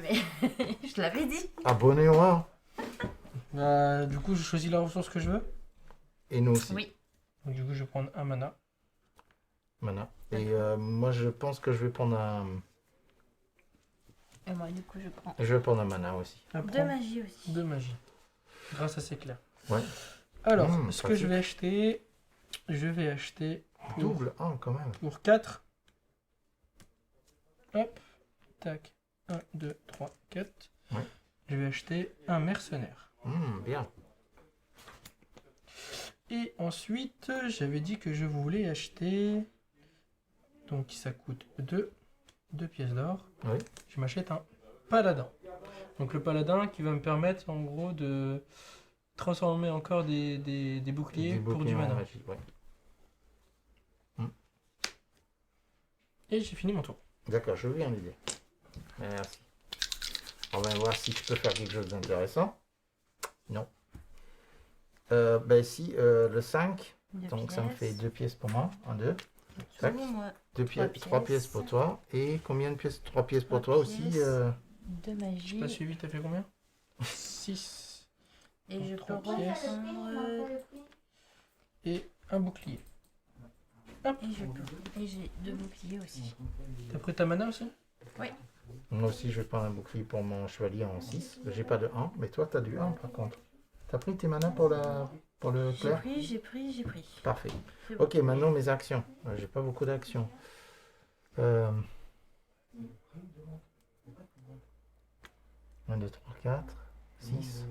mais, je l'avais dit. Abonné au 1. Bah, du coup, je choisis la ressource que je veux. Et nous aussi. Oui. Donc du coup, je vais prendre un mana. Mana. Et moi, je pense que je vais prendre un. Et moi, du coup, je prends Je vais prendre un mana aussi. À 2 prendre magies aussi. 2 magies. Grâce à ces clairs. Ouais. Alors, ce que pratique. je vais acheter pour, Double 1 quand même. pour 4. Hop. Tac. 1, 2, 3, 4. Ouais. Je vais acheter un mercenaire. Bien. Et ensuite, j'avais dit que je voulais acheter... Donc ça coûte 2 pièces d'or. Oui. Je m'achète un paladin. Donc le paladin qui va me permettre en gros de transformer encore des boucliers Des pour boucliers du en mana. magie, ouais. Et j'ai fini mon tour. D'accord, je viens l'idée. Merci. On va voir si je peux faire quelque chose d'intéressant. Non. Ben si, le 5. Donc ça me fait 2 pièces pour moi. 1, 2. Tac. Moi, 2 pièces, 3 pièces pour toi. Et combien de pièces? 3 pièces pour toi aussi. 2 J'ai pas magies. suivi, t'as fait combien? 6 Et je peux 3 pièces. reprendre. et un bouclier. Et j'ai 2 boucliers aussi. T'as pris ta mana aussi? Moi aussi, je vais prendre un bouclier pour mon chevalier en 6. J'ai pas de 1, mais toi, tu as du 1 par contre. Tu as pris tes manas pour le J'ai clair? pris, j'ai pris, j'ai pris. Parfait. C'est bon. Ok, maintenant mes actions. J'ai pas beaucoup d'actions. 1, 2, 3, 4, 6.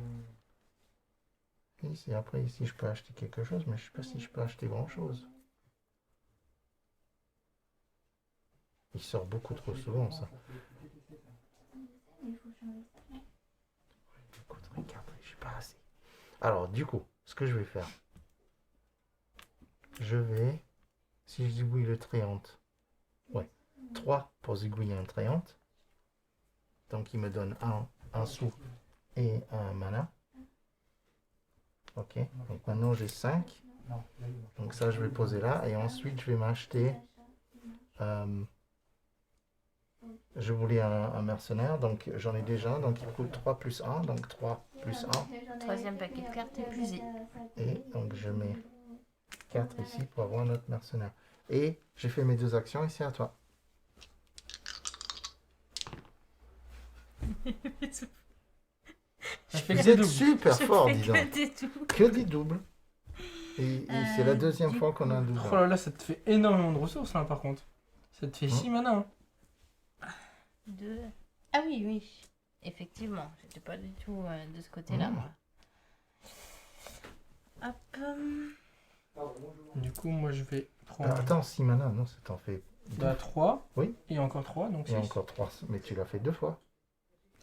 6. Et après, ici, je peux acheter quelque chose, mais je sais pas si je peux acheter grand chose. Il sort beaucoup trop souvent, ça. Écoute, regarde, je suis pas assez. Alors, du coup, ce que je vais faire, je vais, si je zigouille le tréante, ouais, 3 pour zigouiller un tréante. Donc, il me donne un sou et un mana. Ok, donc maintenant j'ai 5. Donc ça, je vais poser là. Et ensuite, je vais m'acheter... je voulais un mercenaire, donc j'en ai déjà un, donc il coûte 3 plus 1, donc 3 plus 1. Troisième paquet de cartes épuisé. Et donc je mets 4 ici pour avoir notre mercenaire. Et j'ai fait mes 2 actions et c'est à toi. Ça fait Vous que des êtes doubles. super fort, dis donc. Que des doubles. Que des doubles. Et c'est la deuxième du fois qu'on a un double. Oh là là, ça te fait énormément de ressources là par contre. Ça te fait 6 mana. Hein. 2. Ah oui, oui. Effectivement, j'étais pas du tout de ce côté-là, Mmh. moi. Hop. Du coup, moi je vais Bah, prendre attends, 6 mana, non, ça t'en fait. 3. Oui. Et encore 3, donc Et 6. encore 3, mais tu l'as fait 2 fois.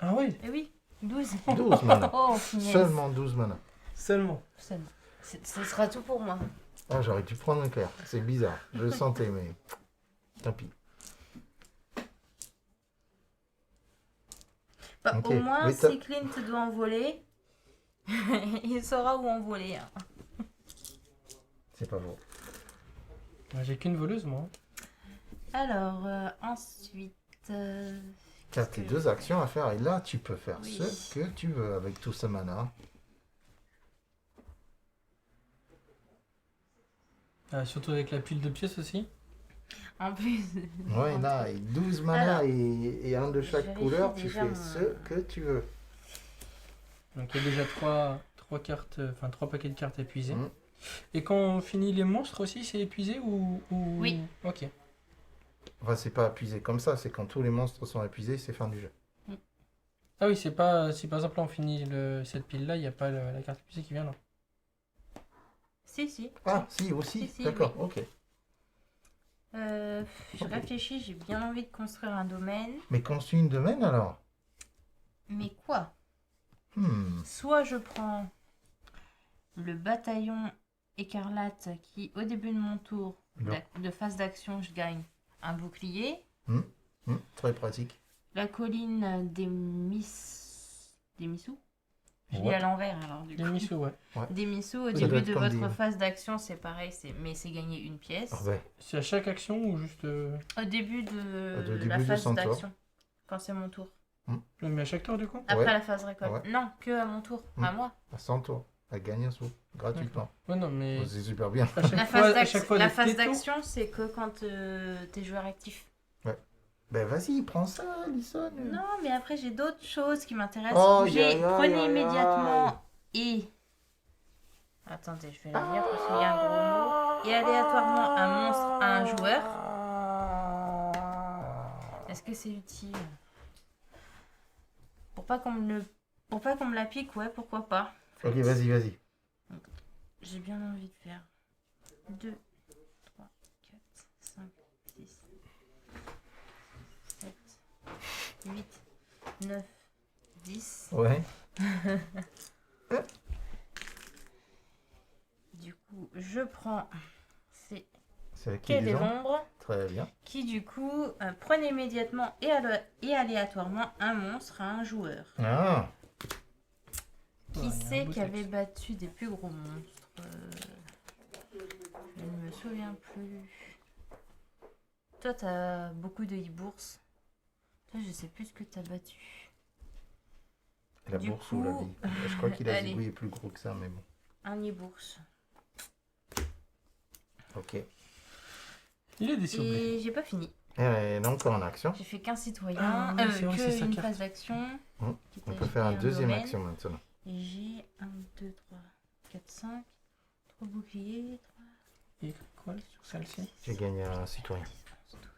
Ah oui, Eh oui, 12. 12 mana. Oh, finesse. Seulement 12 mana. seulement. Seulement. Ce sera tout pour moi. Ah, j'aurais dû prendre un clair. C'est bizarre. Je le sentais, mais tant pis. Bah, Ok. au moins, Oui, t'as- si Clint doit envoler, il saura où envoler. Hein. C'est pas bon. Moi, j'ai qu'une voleuse, moi. Alors, ensuite... Tu as tes 2 actions à faire et là, tu peux faire Oui. ce que tu veux avec tout ce mana. Surtout avec la pile de pièces aussi. En plus... Ouais, là, et 12 mana Alors, et un de chaque je couleur, vérifie tu déjà fais mon- ce que tu veux. Donc il y a déjà 3 cartes, enfin 3 paquets de cartes épuisés. Mhm. Et quand on finit les monstres aussi, c'est épuisé ou... Oui. Ok. Enfin, c'est pas épuisé comme ça, c'est quand tous les monstres sont épuisés, c'est fin du jeu. Ah oui, c'est pas... Si par exemple là, on finit cette pile-là, il n'y a pas la carte épuisée qui vient là. Si, si. Ah, si, aussi, Si, si, d'accord, ok. Je réfléchis, j'ai bien envie de construire un domaine. Mais construis une domaine alors. Mais quoi? Hmm. Soit je prends le bataillon écarlate qui, au début de mon tour Non. de phase d'action, je gagne un bouclier. Très pratique. La colline des Missous. Je lis Ouais. à l'envers alors du Les coup. Missou, ouais. Des Missous, au Ça doit début être de comme votre des- phase d'action, c'est pareil, mais c'est gagner une pièce. Ah ouais. C'est à chaque action ou juste... Au début de Au début la de phase son tour. d'action, quand c'est mon tour. Mais à chaque tour du coup Après Ouais. la phase récolte. Ouais. Non, que à mon tour, Mm. à moi. À 100 tours. Elle gagne un sou. Gratuitement. Ouais, non, mais... Oh, c'est super bien. À chaque La fois, phase à chaque fois la de phase tes tours. d'action, c'est que quand t'es joueur actif. Ben vas-y, prends ça, Alison. Non, mais après j'ai d'autres choses qui m'intéressent. Oh, J'ai aïe, aïe, prenez aïe, immédiatement et... Attendez, je vais la lire parce qu'il y a un gros mot. Et aléatoirement un monstre à un joueur. Est-ce que c'est utile? Pour pas qu'on me la pique, ouais, pourquoi pas. Ok, vas-y, vas-y. J'ai bien envie de faire 2, 3, 4, 5, 6, 7, 8, 9, 10. Ouais. Du coup, je prends ces C'est la qui quai des des gens. ombres Très bien. qui, du coup, prennent immédiatement et aléatoirement un monstre à un joueur. Ah, Qui Ouais, il y a un c'est beau qui avait texte. battu des plus gros monstres Je ne me souviens plus. Toi, t'as beaucoup de e-bourses. Toi, je sais plus ce que t'as battu. la Du bourse ou la coup, vie. Je crois qu'il a allez. zigouillé plus gros que ça, mais bon. Un e-bourse. Ok. Il est déçu. Et j'ai pas fini. Et donc en action, J'ai fait qu'un citoyen, Ah, oui, c'est vrai, c'est sa une carte. phase d'action. Hum, qui on t'a peut jeté faire un une deuxième domaine. action maintenant. Et j'ai 1, 2, 3, 4, 5. 3 boucliers. 3, Et quoi sur celle-ci? J'ai gagné un citoyen. 11, 12.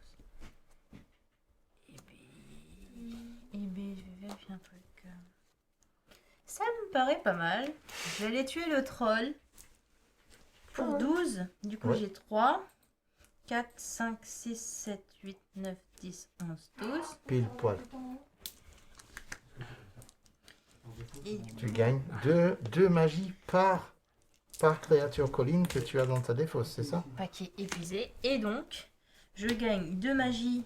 Et ben, je vais vérifier un truc. Ça me paraît pas mal. Je vais aller tuer le troll. Pour 12. Du coup, Ouais. j'ai 3, 4, 5, 6, 7, 8, 9, 10, 11, 12. Pile poil. Et Tu gagnes deux magies par créature colline que tu as dans ta défausse, c'est ça? paquet épuisé. Et donc, je gagne 2 magies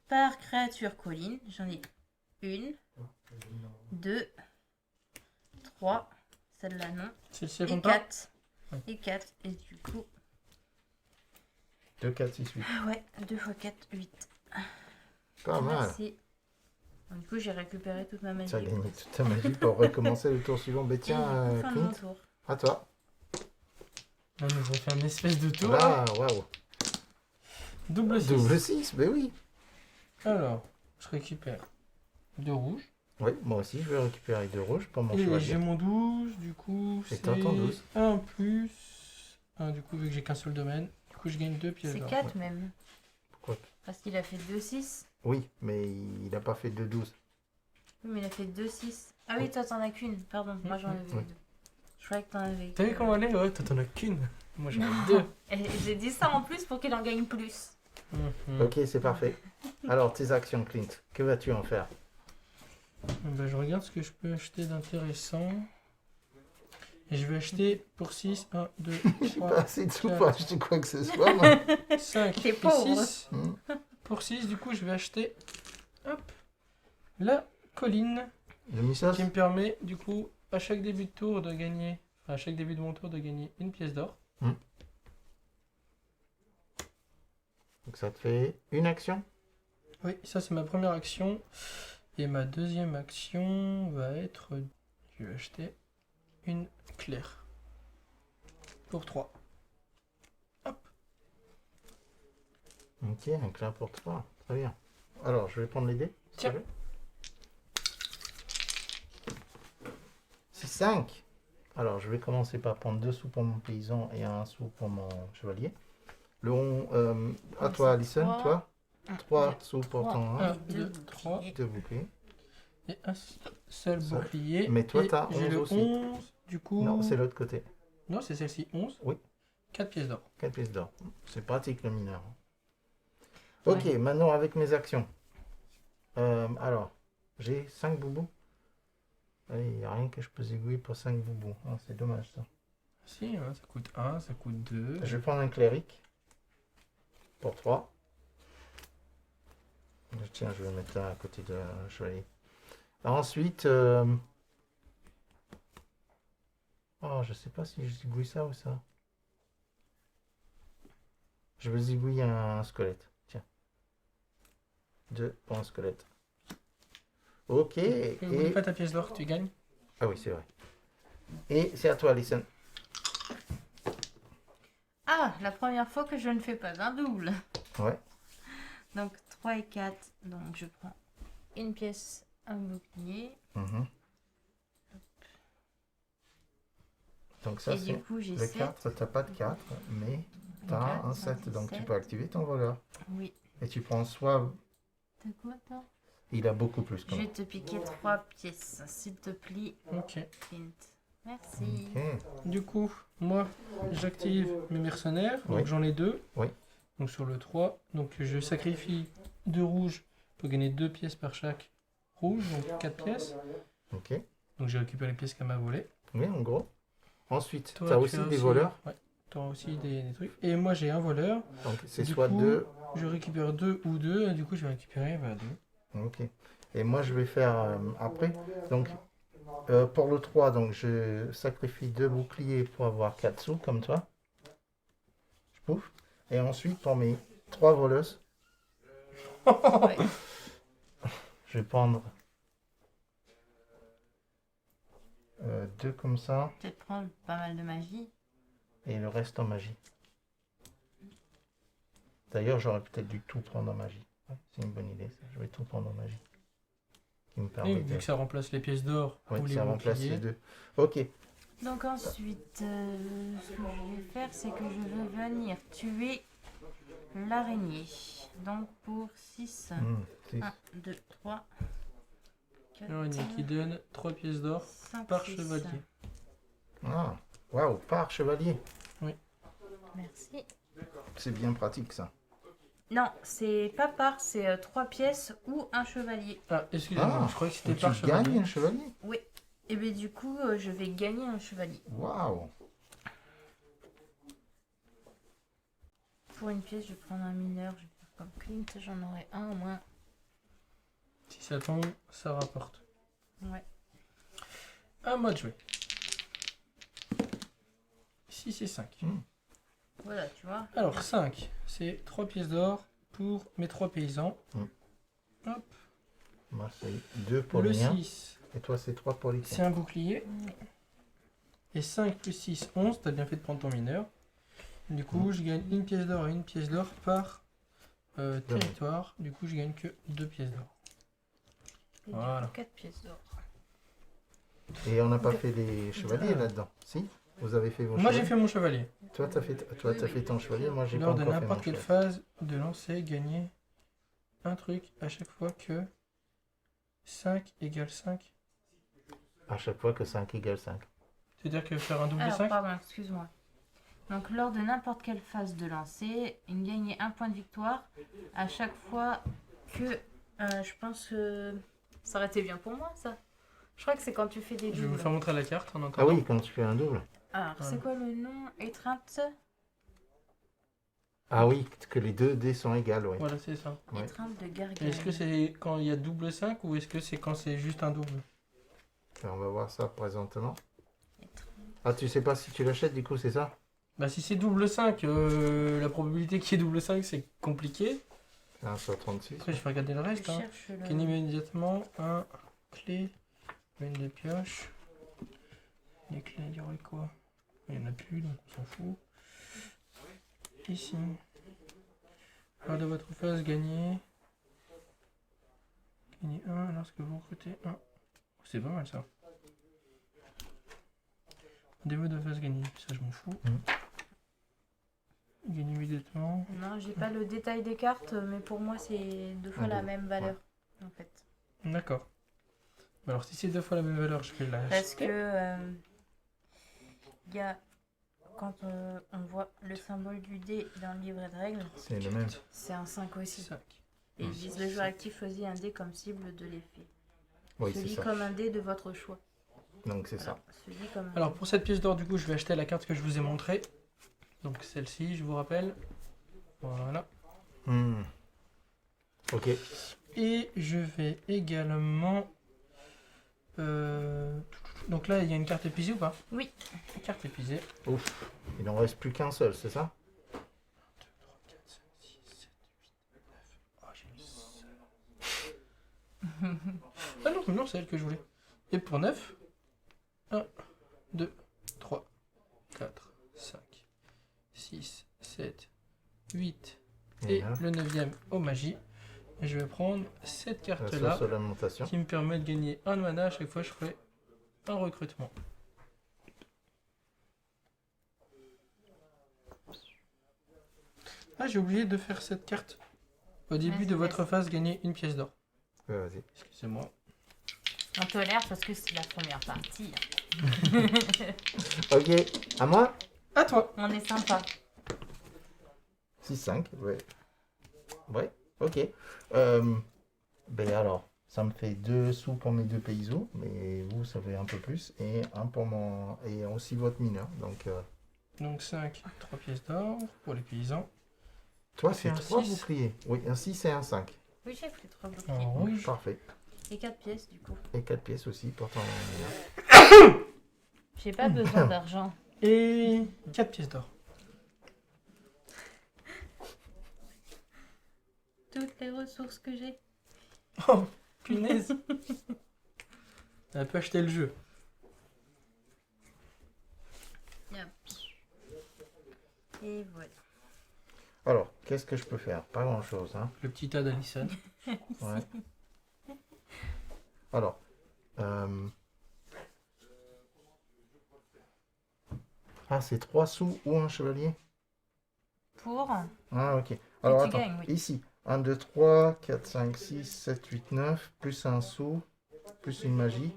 par créature colline. J'en ai 1, 2, 3. Celle-là, non. Celle-ci, elle Et compte pas? 4. Ouais. Et 4. Et du coup, 2, 4, 6, 8. ouais, 2 x 4, 8. Pas mal. Merci. Du coup, j'ai récupéré toute ma magie. Tu as gagné toute ta magie pour recommencer le tour suivant. Mais Et tiens, du coup, fin de mon Clint, tour. à toi. On nous a fait un espèce de tour. Là, waouh. Double 6. Double 6, mais oui. Alors, je récupère 2 rouges. Oui, moi aussi, je vais récupérer 2 rouges pour mon Et j'ai chevalier. mon 12, du coup, Et c'est toi, ton 12. 1 plus 1, du coup, vu que j'ai qu'un seul domaine. Du coup, je gagne 2 pièces C'est d'or. 4 même. Pourquoi? Parce qu'il a fait 2, 6. Oui, mais il n'a pas fait 2, 12. Oui, mais il a fait 2, 6. Ah oui, toi, t'en as qu'une. Pardon, moi j'en avais Oui. 2. Je croyais que t'en avais T'as vu que- comment elle est? Ouais, toi t'en as qu'une. Moi j'en ai 2. Et j'ai dit ça en plus pour qu'il en gagne plus. Ok, c'est parfait. Alors, tes actions, Clint, que vas-tu en faire? Ben, je regarde ce que je peux acheter d'intéressant. Et je vais acheter pour 6, 1, 2, J'ai 3, pas assez de sous quatre. pour acheter quoi que ce soit, moi. 5 T'es et pauvre. 6. Hmm. Pour 6, du coup, je vais acheter hop, la colline Le Missos? qui me permet, du coup, à chaque début de tour de gagner, enfin, à chaque début de mon tour de gagner une pièce d'or. Donc ça te fait une action? Oui, ça c'est ma première action. Et ma deuxième action va être, je vais acheter une claire. Pour 3. Ok, un clair pour 3. Très bien. Alors, je vais prendre les dés. si Tiens. tu veux. C'est 5. Alors, je vais commencer par prendre 2 sous pour mon paysan et 1 sou pour mon chevalier. À Donc, toi, c'est Alison, trois. toi. 1, 3 sous pour trois. ton 1, un. 2, 3. 2 boucliers. Et un seul Ça. bouclier. Mais toi, Et t'as j'ai 11 le aussi. 11, du coup. Non, c'est l'autre côté. Non, c'est celle-ci, 11. Oui. 4 pièces d'or. 4 pièces d'or. C'est pratique, le mineur. Ok, Ouais. maintenant avec mes actions. Alors, j'ai 5 boubous. Il n'y a rien que je peux zigouiller pour 5 boubous. Ah, c'est dommage, ça. Si, hein, ça coûte 1, ça coûte 2. Je vais prendre un cléric pour 3. Tiens, je vais le mettre là à côté de chevalier. Ensuite, oh, je sais pas si je zigouille ça ou ça. Je vais zigouiller un squelette. Tiens. 2 pour un squelette. Ok. N'oublie pas ta pièce d'or, tu gagnes. Ah oui, c'est vrai. Et c'est à toi, Alison. Ah, la première fois que je ne fais pas un double. Ouais. Donc 3 et 4. Donc je prends une pièce, un bouclier. Mhm. Donc ça, Et c'est du coup j'ai le 7. 4. T'as pas de 4, mais tu as Quatre, un ça 7. fait Donc tu 7. peux activer ton voleur. Oui. Et tu prends soit... T'as quoi toi? Il a beaucoup plus que Je moi. vais te piquer 3 pièces, s'il te plaît, Ok. Clint. Merci. Ok. Du coup, moi, j'active mes mercenaires. Donc Oui. j'en ai 2. Oui. Donc sur le 3. Donc je sacrifie 2 rouges pour gagner 2 pièces par chaque rouge. Donc 4 pièces. Ok. Donc j'ai récupéré les pièces qu'elle m'a volées. Oui, en gros. Ensuite, Toi, tu as tu aussi as des voleurs. Ouais. Tu as aussi des trucs. Et moi j'ai un voleur. Donc c'est Du soit coup, 2. Je récupère 2 ou 2. Et du coup je vais récupérer 2. Ok. Et moi, je vais faire après. Donc, pour le 3, donc, je sacrifie 2 boucliers pour avoir 4 sous, comme toi. Je pouffe. Et ensuite, pour mes 3 voleuses, Ouais. je vais prendre 2 comme ça. Peut-être prendre pas mal de magie. Et le reste en magie. D'ailleurs, j'aurais peut-être dû tout prendre en magie. Ouais, c'est une bonne idée, ça. Je vais tout prendre en magie. Qui me Et permet vu de... que ça remplace les pièces d'or Oui, ou les ça remplace boucliers. les 2. Ok. Donc ensuite, ce que je vais faire, c'est que je vais venir tuer l'araignée. Donc pour 6. Six. 1, 2, 3, 4, L'araignée qui donne 3 pièces d'or 5, par chevalier. Ah, waouh, par chevalier. Merci. C'est bien pratique, ça. Non, c'est pas par, c'est 3 pièces ou un chevalier. Ah, excusez-moi, Ah, je croyais que c'était Donc, par tu gagnes chevalier. un chevalier. Oui. Et bien du coup, je vais gagner un chevalier. Waouh. Pour une pièce, je vais prendre un mineur. Je vais faire comme Clint, j'en aurai un au moins. Si ça tombe, ça rapporte. Ouais. À moi de jouer. 6 et 5. Voilà, tu vois. Alors 5, c'est 3 pièces d'or pour mes 3 paysans. Hop. Moi, c'est 2 pour Le le mien. 6, Et toi, c'est 3 pour les c'est tiens. un bouclier. Et 5 plus 6, 11. T'as bien fait de prendre ton mineur. Du coup, je gagne une pièce d'or et une pièce d'or par territoire. Du coup, je gagne que 2 pièces d'or. Et Voilà. 4 pièces d'or. Et on n'a pas fait les chevaliers là-dedans. Si? Vous avez fait vos Moi, j'ai chevaliers. fait mon chevalier. Toi, t'as fait ton chevalier. Moi, j'ai pas Lors de encore fait mon n'importe quelle chevalier. phase de lancer, gagner un truc à chaque fois que 5 égale 5. À chaque fois que 5 égale 5. C'est-à-dire que faire un double de Alors, 5. pardon, excuse-moi. Donc, lors de n'importe quelle phase de lancer, il gagne un point de victoire à chaque fois que... je pense que ça aurait été bien pour moi, ça. Je crois que c'est quand tu fais des Je vais vous doubles. faire montrer la carte en Ah entendant. oui, quand tu fais un double. Alors, c'est quoi le nom? Étreinte. Ah oui, que les deux dés sont égales, oui. Voilà, c'est ça. Ouais. Étreinte de Et Gargane. est-ce que c'est quand il y a double 5 ou est-ce que c'est quand c'est juste un double? On va voir ça présentement. Étreinte. Ah, tu sais pas si tu l'achètes, du coup, c'est ça? Bah si c'est double 5, la probabilité qu'il y ait double 5 c'est compliqué. 1 sur 36. Après je vais regarder le Je reste. Hein. cherche le... Kenny immédiatement, un clé, une de pioche. Les clés, il y aurait quoi? Il n'y en a plus donc on s'en fout. Ici. Lors de votre phase, gagnez. Gagnez 1 lorsque vous recrutez 1. C'est pas mal ça. Début de phase gagné, ça je m'en fous. Gagner immédiatement. Non, j'ai pas le détail des cartes, mais pour moi, c'est 2 fois Un la double, même valeur, en fait. D'accord. Alors si c'est 2 fois la même valeur, je vais la Parce que il y a quand on voit le symbole du dé dans le livret de règles, C'est le même. c'est un 5 aussi. 5. Et ils disent le joueur actif choisit un dé comme cible de l'effet. Oui, c'est Celui ça. comme un dé de votre choix. Donc c'est ça. Alors, celui comme un Alors dé. pour cette pièce d'or, du coup, je vais acheter la carte que je vous ai montrée. Donc celle-ci, je vous rappelle. Voilà. Hmm. Ok. Et je vais également... Donc là, il y a une carte épuisée ou pas? Oui. Une carte épuisée. Ouf. Il n'en reste plus qu'un seul, c'est ça? 2, 3, 4, 5, 6, 7, 8, 9. Oh, j'ai une seule. Ah non, non, c'est elle que je voulais. Et pour 9, 1, 2, 3, 4, 5, 6, 7, 8 et neuf. le 9e au magie. Et je vais prendre cette La carte-là sauce à lamentation. qui me permet de gagner un mana à chaque fois que je ferai un recrutement. Ah, j'ai oublié de faire cette carte. Au début Vas-y, de votre vas-y. phase, gagnez une pièce d'or. Ouais, vas-y. Excusez-moi. On tolère parce que c'est la première partie. Ok. À moi? À toi. On est sympa. 6-5. Ouais. Ouais. Ok. Ben alors, ça me fait 2 sous pour mes 2 paysous, mais vous, ça fait un peu plus. Et un pour mon. Et aussi votre mineur. Donc, Donc 5, 3 pièces d'or pour les paysans. toi, Ça fait c'est un 3 6. boucliers. Oui, un 6 et un 5. Oui, j'ai pris 3 blocs. En rouge. Parfait. Et 4 pièces du coup. Et 4 pièces aussi pour ton mineur. J'ai pas besoin d'argent. Et 4 pièces d'or. Toutes les ressources que j'ai. Oh, punaise. Elle peut acheter le jeu. Hop. Et voilà. Alors, qu'est-ce que je peux faire? Pas grand-chose, hein. Le petit tas d'Alison. Ouais. Alors, ah, c'est 3 sous ou un chevalier? Pour. Ah, ok. Alors, tu attends. gagnes, oui. Ici, 1, 2, 3, 4, 5, 6, 7, 8, 9, plus un sou, plus une magie.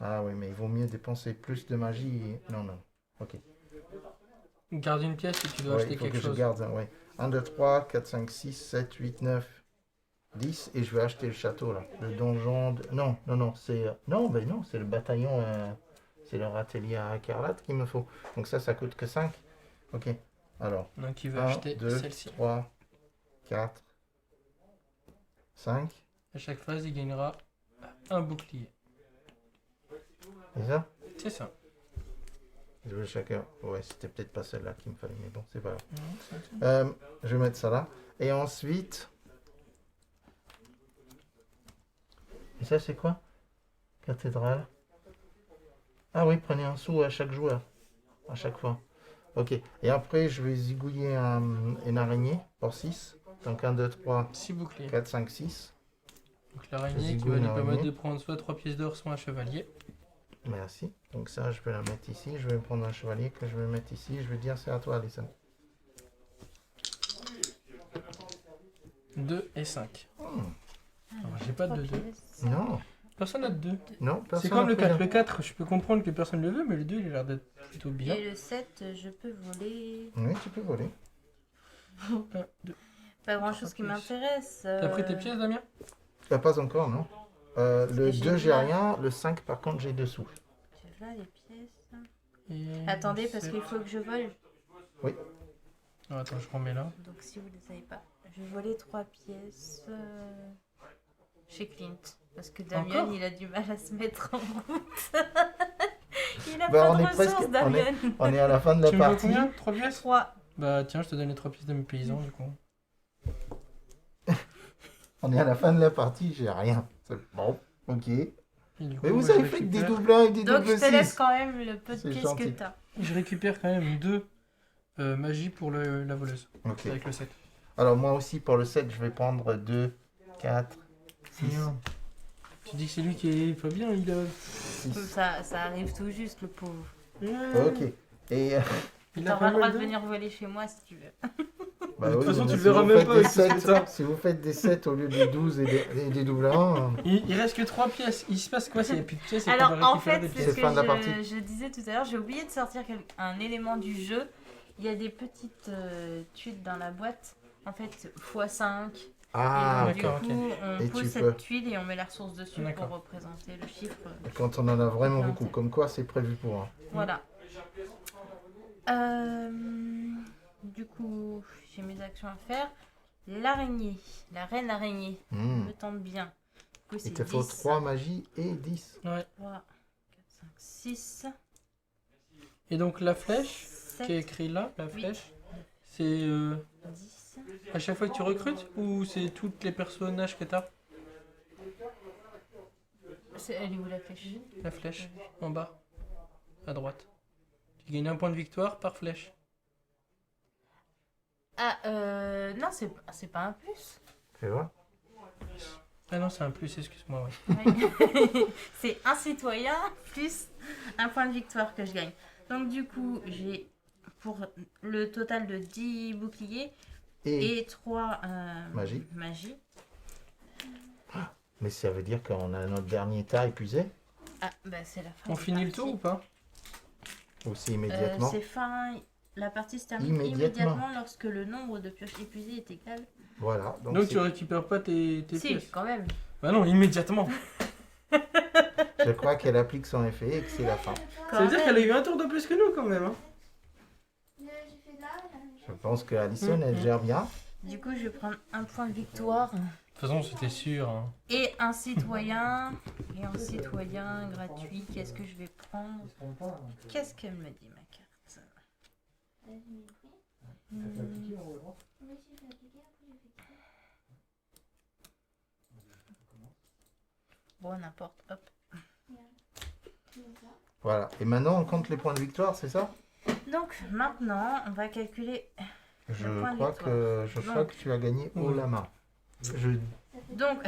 Ah oui, mais il vaut mieux dépenser plus de magie. Non, non. Ok. Garde une pièce et tu dois Ouais, acheter il faut quelque que je chose. garde. Ouais. 1, 2, 3, 4, 5, 6, 7, 8, 9, 10. Et je vais acheter le château, là. Le donjon. Non, non, non. C'est. Non, ben non, c'est le bataillon. C'est leur atelier à écarlate qu'il me faut. Donc ça coûte que 5. Ok. Alors, Donc il va 1, acheter 2, celle-ci. 3, 4, 5. À chaque phase, il gagnera un bouclier. C'est ça? C'est ça. Je veux chacun. Ouais, c'était peut-être pas celle-là qu'il me fallait, mais bon, c'est pas grave. Non, c'est ça. Je vais mettre ça là. Et ensuite. Et ça, c'est quoi? Cathédrale. Ah oui, prenez un sou à chaque joueur. À chaque fois. Ok. Et après, je vais zigouiller une araignée pour 6. Donc 1, 2, 3, 6 boucliers. 4, 5, 6. Donc l'araignée qui Zigouille va lui l'araignée. permettre de prendre soit 3 pièces d'or, soit un chevalier. Merci. Donc ça, je vais la mettre ici. Je vais prendre un chevalier que je vais mettre ici. Je vais dire c'est à toi, Alison. 2 et 5. Hmm. Alors j'ai pas de 2. Non. Personne n'a de 2. Non, personne C'est comme n'a le pris 4. un. Le 4, je peux comprendre que personne ne le veut, mais le 2, il a l'air d'être plutôt bien. Et le 7, je peux voler. Oui, tu peux voler. 1, 2. Pas grand chose qui pièces. m'intéresse. T'as pris tes pièces, Damien? Pas encore, non. Le que j'ai 2, j'ai déjà. rien. Le 5, par contre, j'ai dessous. J'ai là les pièces. Et Attendez, parce sept. qu'il faut que je vole. Oh, attends, je remets là. Donc si vous ne le savez pas, je vais voler 3 pièces chez Clint. Parce que Damien, Encore il a du mal à se mettre en route. Il a Bah, pas on de est presque- ressources, on Damien. On est à la fin de la Tu me veux partie. combien? 3 pièces? 3. Bah tiens, je te donne les 3 pièces de mes paysans, du coup. On est à la fin de la partie, j'ai rien. Bon, ok. Et du coup, Mais vous moi, avez je fait que des récupère- double 1 et des Donc double je te laisse 6. quand même le peu de C'est pièces gentil. que t'as. Je récupère quand même 2 magies pour la voleuse. Ok. Avec le 7. Alors moi aussi, pour le 7, je vais prendre 2, 4, 6, Tu dis que c'est lui qui est pas bien, il a... 6. Ça arrive tout juste, le pauvre. Ok. Et Il a T'auras pas le droit mal de de... venir voler chez moi si tu veux. bah De toute oui, façon, mais tu le si verras vous même faites pas des avec ce 7, putain. si vous faites des 7 au lieu des 12 et des double 1, Il reste que 3 pièces. Il se passe quoi s'il n'y a plus de pièces et qu'on Alors doit en récupérer fait, des c'est pièces? ce C'est fin de la que partie. je disais tout à l'heure, j'ai oublié de sortir un élément du jeu. Il y a des petites tuiles dans la boîte, en fait x5. ah, et donc, d'accord, du coup, on Et pose tu cette peux. tuile et on met la ressource dessus pour D'accord. représenter le chiffre. quand on en a vraiment Bien, beaucoup, c'est- comme quoi c'est prévu pour un. Voilà. Du coup, j'ai mes actions à faire. L'araignée, la reine araignée, Hmm. me tente bien. Du coup, Il c'est te faut 10, 3 magies et 10. Ouais. 3, 4, 5, 6, Et donc la flèche 7, qui est écrite là, la huit. flèche, c'est 10. à chaque fois que tu recrutes ou c'est tous les personnages que t'as? Elle est où la flèche? La flèche, en bas, à droite. Tu gagnes un point de victoire par flèche. Ah, non, c'est pas un plus. Fais voir. Ah non, c'est un plus, excuse-moi. Ouais. Ouais. C'est un citoyen plus un point de victoire que je gagne. Donc du coup, j'ai pour le total de 10 boucliers Et... et 3 Magie. magies. Mais ça veut dire qu'on a notre dernier tas épuisé Ah, bah c'est la fin. On de finit le partie. tour ou pas? aussi immédiatement. C'est fin. La partie se termine Immédiatement. immédiatement lorsque le nombre de pioches épuisées est égal. Voilà. Donc, Donc c'est- tu récupères pas tes Si, pièces? quand même. Bah non, immédiatement. je crois qu'elle applique son effet et que c'est la fin. Ça veut dire qu'elle a eu un tour de plus que nous quand même. Hein. Je pense que Alison, elle gère bien. Du coup, je vais prendre un point de victoire De toute façon, c'était sûr. Hein. et un citoyen. Et un citoyen gratuit. Qu'est-ce que je vais prendre? Qu'est-ce qu'elle me dit, ma carte? Bon, n'importe. Hop. Voilà. Et maintenant, on compte les points de victoire, c'est ça? Donc, maintenant, on va calculer. Je Le point de crois victoire. que crois que tu as gagné haut Oui. la main. Je Donc,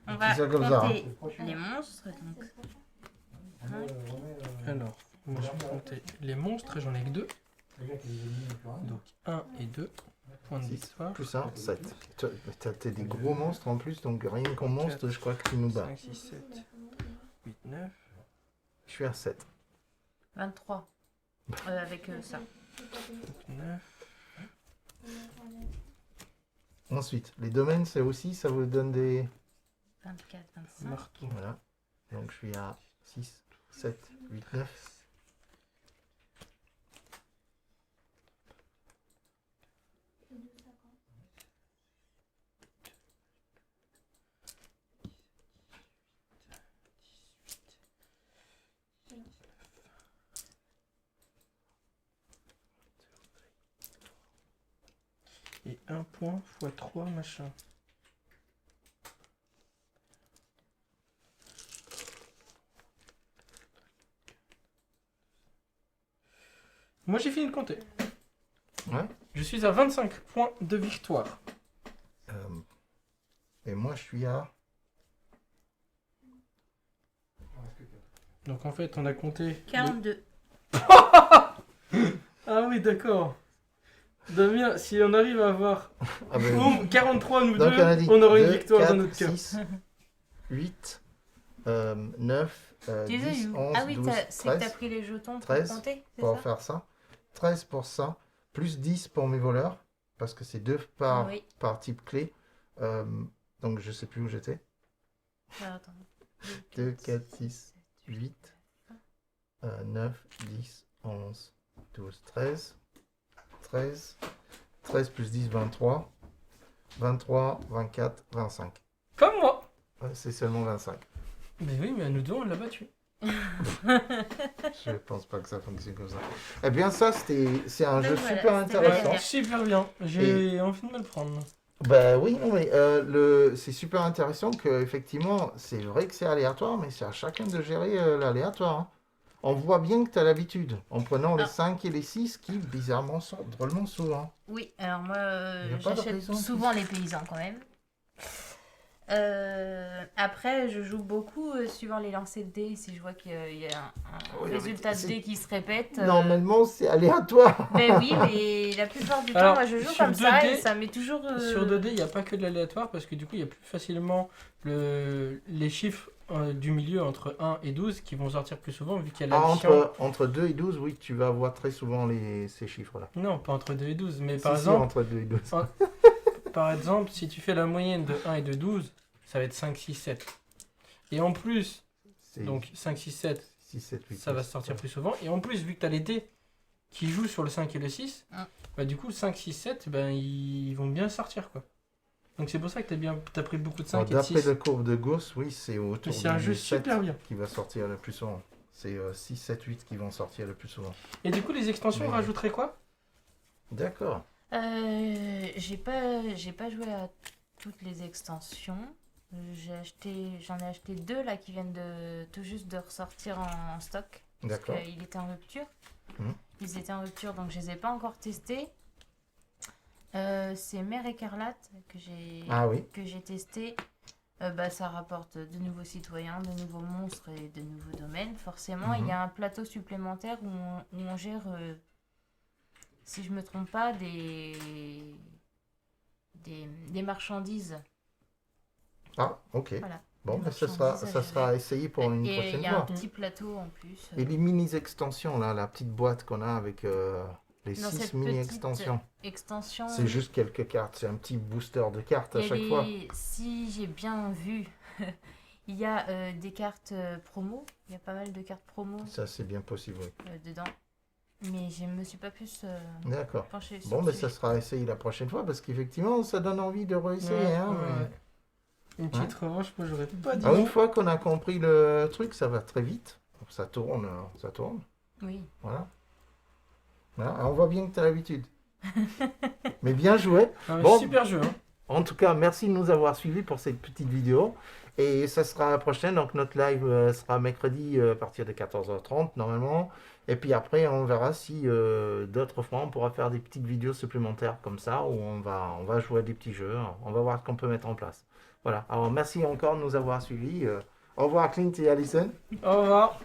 on va dis ça comme ça, compter les monstres. Donc, Alors, moi je vais compter les monstres et j'en ai que 2. Donc 1 et 2 points de Six. victoire. plus 1, 7. T'as des gros monstres en plus, donc rien qu'en monstre, je crois que tu nous bats. 5, 6, 7, 8, 9. Je suis à 7. 23. Avec ça. 9. Ensuite, les domaines, c'est aussi, ça vous donne des... 24, 25. Marteau. Voilà. Donc je suis à 6, 7, 8, 9. Et 1 point x 3 machin. Moi j'ai fini de compter. Ouais. Je suis à 25 points de victoire. Et moi, je suis à... Donc en fait on a compté... 42. Ah oui d'accord. Damien, si on arrive à avoir Ah ben, boum, 43 nous donc deux, on a dit on aura une 2, victoire 4, dans notre cœur. 6, 8, 9, Tu les as 10, eu. 11, Ah oui, 12, c'est que t'as 13. pris les jetons pour 13, compter, c'est Pour ça? faire ça. 13 pour ça. Plus 10 pour mes voleurs. Parce que c'est 2 par, Oui. par type clé. Donc je sais plus où j'étais. Alors, attends. 2, 4, 6, 8, 9, 10, 11, 12, 13. 13. 13 plus 10, 23. 23, 24, 25. Comme moi. Ouais, c'est seulement 25. Mais oui, mais nous deux, on l'a battu. Je pense pas que ça fonctionne comme ça. Eh bien, ça, c'est un Donc jeu voilà, super c'était intéressant. bien. Super bien. J'ai envie de me le prendre. Bah oui, non, mais c'est super intéressant que effectivement, c'est vrai que c'est aléatoire, mais c'est à chacun de gérer l'aléatoire. Hein. On voit bien que tu as l'habitude, en prenant les Ah. 5 et les 6 qui, bizarrement, sont drôlement souvent. Oui, alors moi, Il y a pas de j'achète raison, souvent les paysans quand même. Après, je joue beaucoup suivant les lancers de dés. Si je vois qu'il y a un Oui, résultat de c'est- dés qui se répète. Normalement, c'est aléatoire. Ben oui, mais la plupart du temps, Alors, moi je joue sur comme ça 2D et ça met toujours. Sur 2D, il n'y a pas que de l'aléatoire parce que du coup, il y a plus facilement les chiffres du milieu entre 1 et 12 qui vont sortir plus souvent vu qu'il y a Ah, l'addition. entre 2 et 12, oui, tu vas avoir très souvent ces chiffres-là. Non, pas entre 2 et 12, mais Si, par si, exemple, entre 2 et 12. par exemple, si tu fais la moyenne de 1 et de 12, ça va être 5, 6, 7. Et en plus, C'est donc 5, 6, 7, 6, 7, 8. ça va sortir plus souvent. Et en plus, vu que tu as les dés qui jouent sur le 5 et le 6, bah du coup, 5, 6, 7, ben, ils vont bien sortir, quoi. Donc c'est pour ça que t'as pris beaucoup de 5 et de D'après 6. la courbe de Gauss, oui, c'est autour Mais c'est un du jeu 7 super bien. qui va sortir le plus souvent. C'est 6, 7, 8 qui vont sortir le plus souvent. Et du coup, les extensions Mais- rajouteraient quoi? D'accord. J'ai pas joué à toutes les extensions. J'en ai acheté 2 là qui viennent de tout juste de ressortir en stock. Parce D'accord. qu'ils étaient en rupture. Mhm. Ils étaient en rupture donc je les ai pas encore testés. C'est Mère Écarlate Ah oui. que j'ai testé. Ça rapporte de nouveaux citoyens, de nouveaux monstres et de nouveaux domaines. Forcément, il y a un plateau supplémentaire où on gère, si je me trompe pas, des marchandises. Ah, ok. Voilà. Bon, Des mais ça marchandises à sera essayé pour une Et il prochaine y a un fois. petit plateau en plus. Et les mini-extensions, là, la petite boîte qu'on a avec les Dans 6 cette mini-extensions. extension. C'est juste quelques cartes. C'est un petit booster de cartes à il y a chaque fois. Si j'ai bien vu, il y a des cartes promo. Il y a pas mal de cartes promo Ça, c'est bien possible, oui. dedans. Mais je me suis pas plus D'accord. penchée sur Bon, le mais sujet. ça sera essayé la prochaine fois parce qu'effectivement, ça donne envie de réessayer. Ouais, hein, ouais, mais- ouais. Une petite revanche, moi j'aurais pas dit. Ah, une non. fois qu'on a compris le truc, ça va très vite. Ça tourne, ça tourne. Oui. Voilà. Voilà, on voit bien que tu as l'habitude. Mais bien joué. Ah, Bon. Super jeu. Hein. En tout cas, merci de nous avoir suivis pour cette petite vidéo. Et ça sera la prochaine. Donc, notre live sera mercredi à partir de 14h30 normalement. Et puis après, on verra si d'autres fois, on pourra faire des petites vidéos supplémentaires comme ça où on va jouer à des petits jeux. On va voir ce qu'on peut mettre en place. Voilà. Alors, merci encore de nous avoir suivis. Au revoir, Clint et Alison. Au revoir.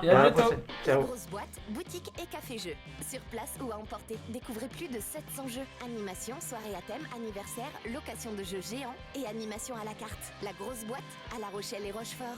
Et à À la bientôt. prochaine. La Ciao. grosse boîte, boutique et café-jeux. Sur place ou à emporter. Découvrez plus de 700 jeux. Animation, soirée à thème, anniversaire, location de jeux géants et animation à la carte. La grosse boîte à La Rochelle et Rochefort.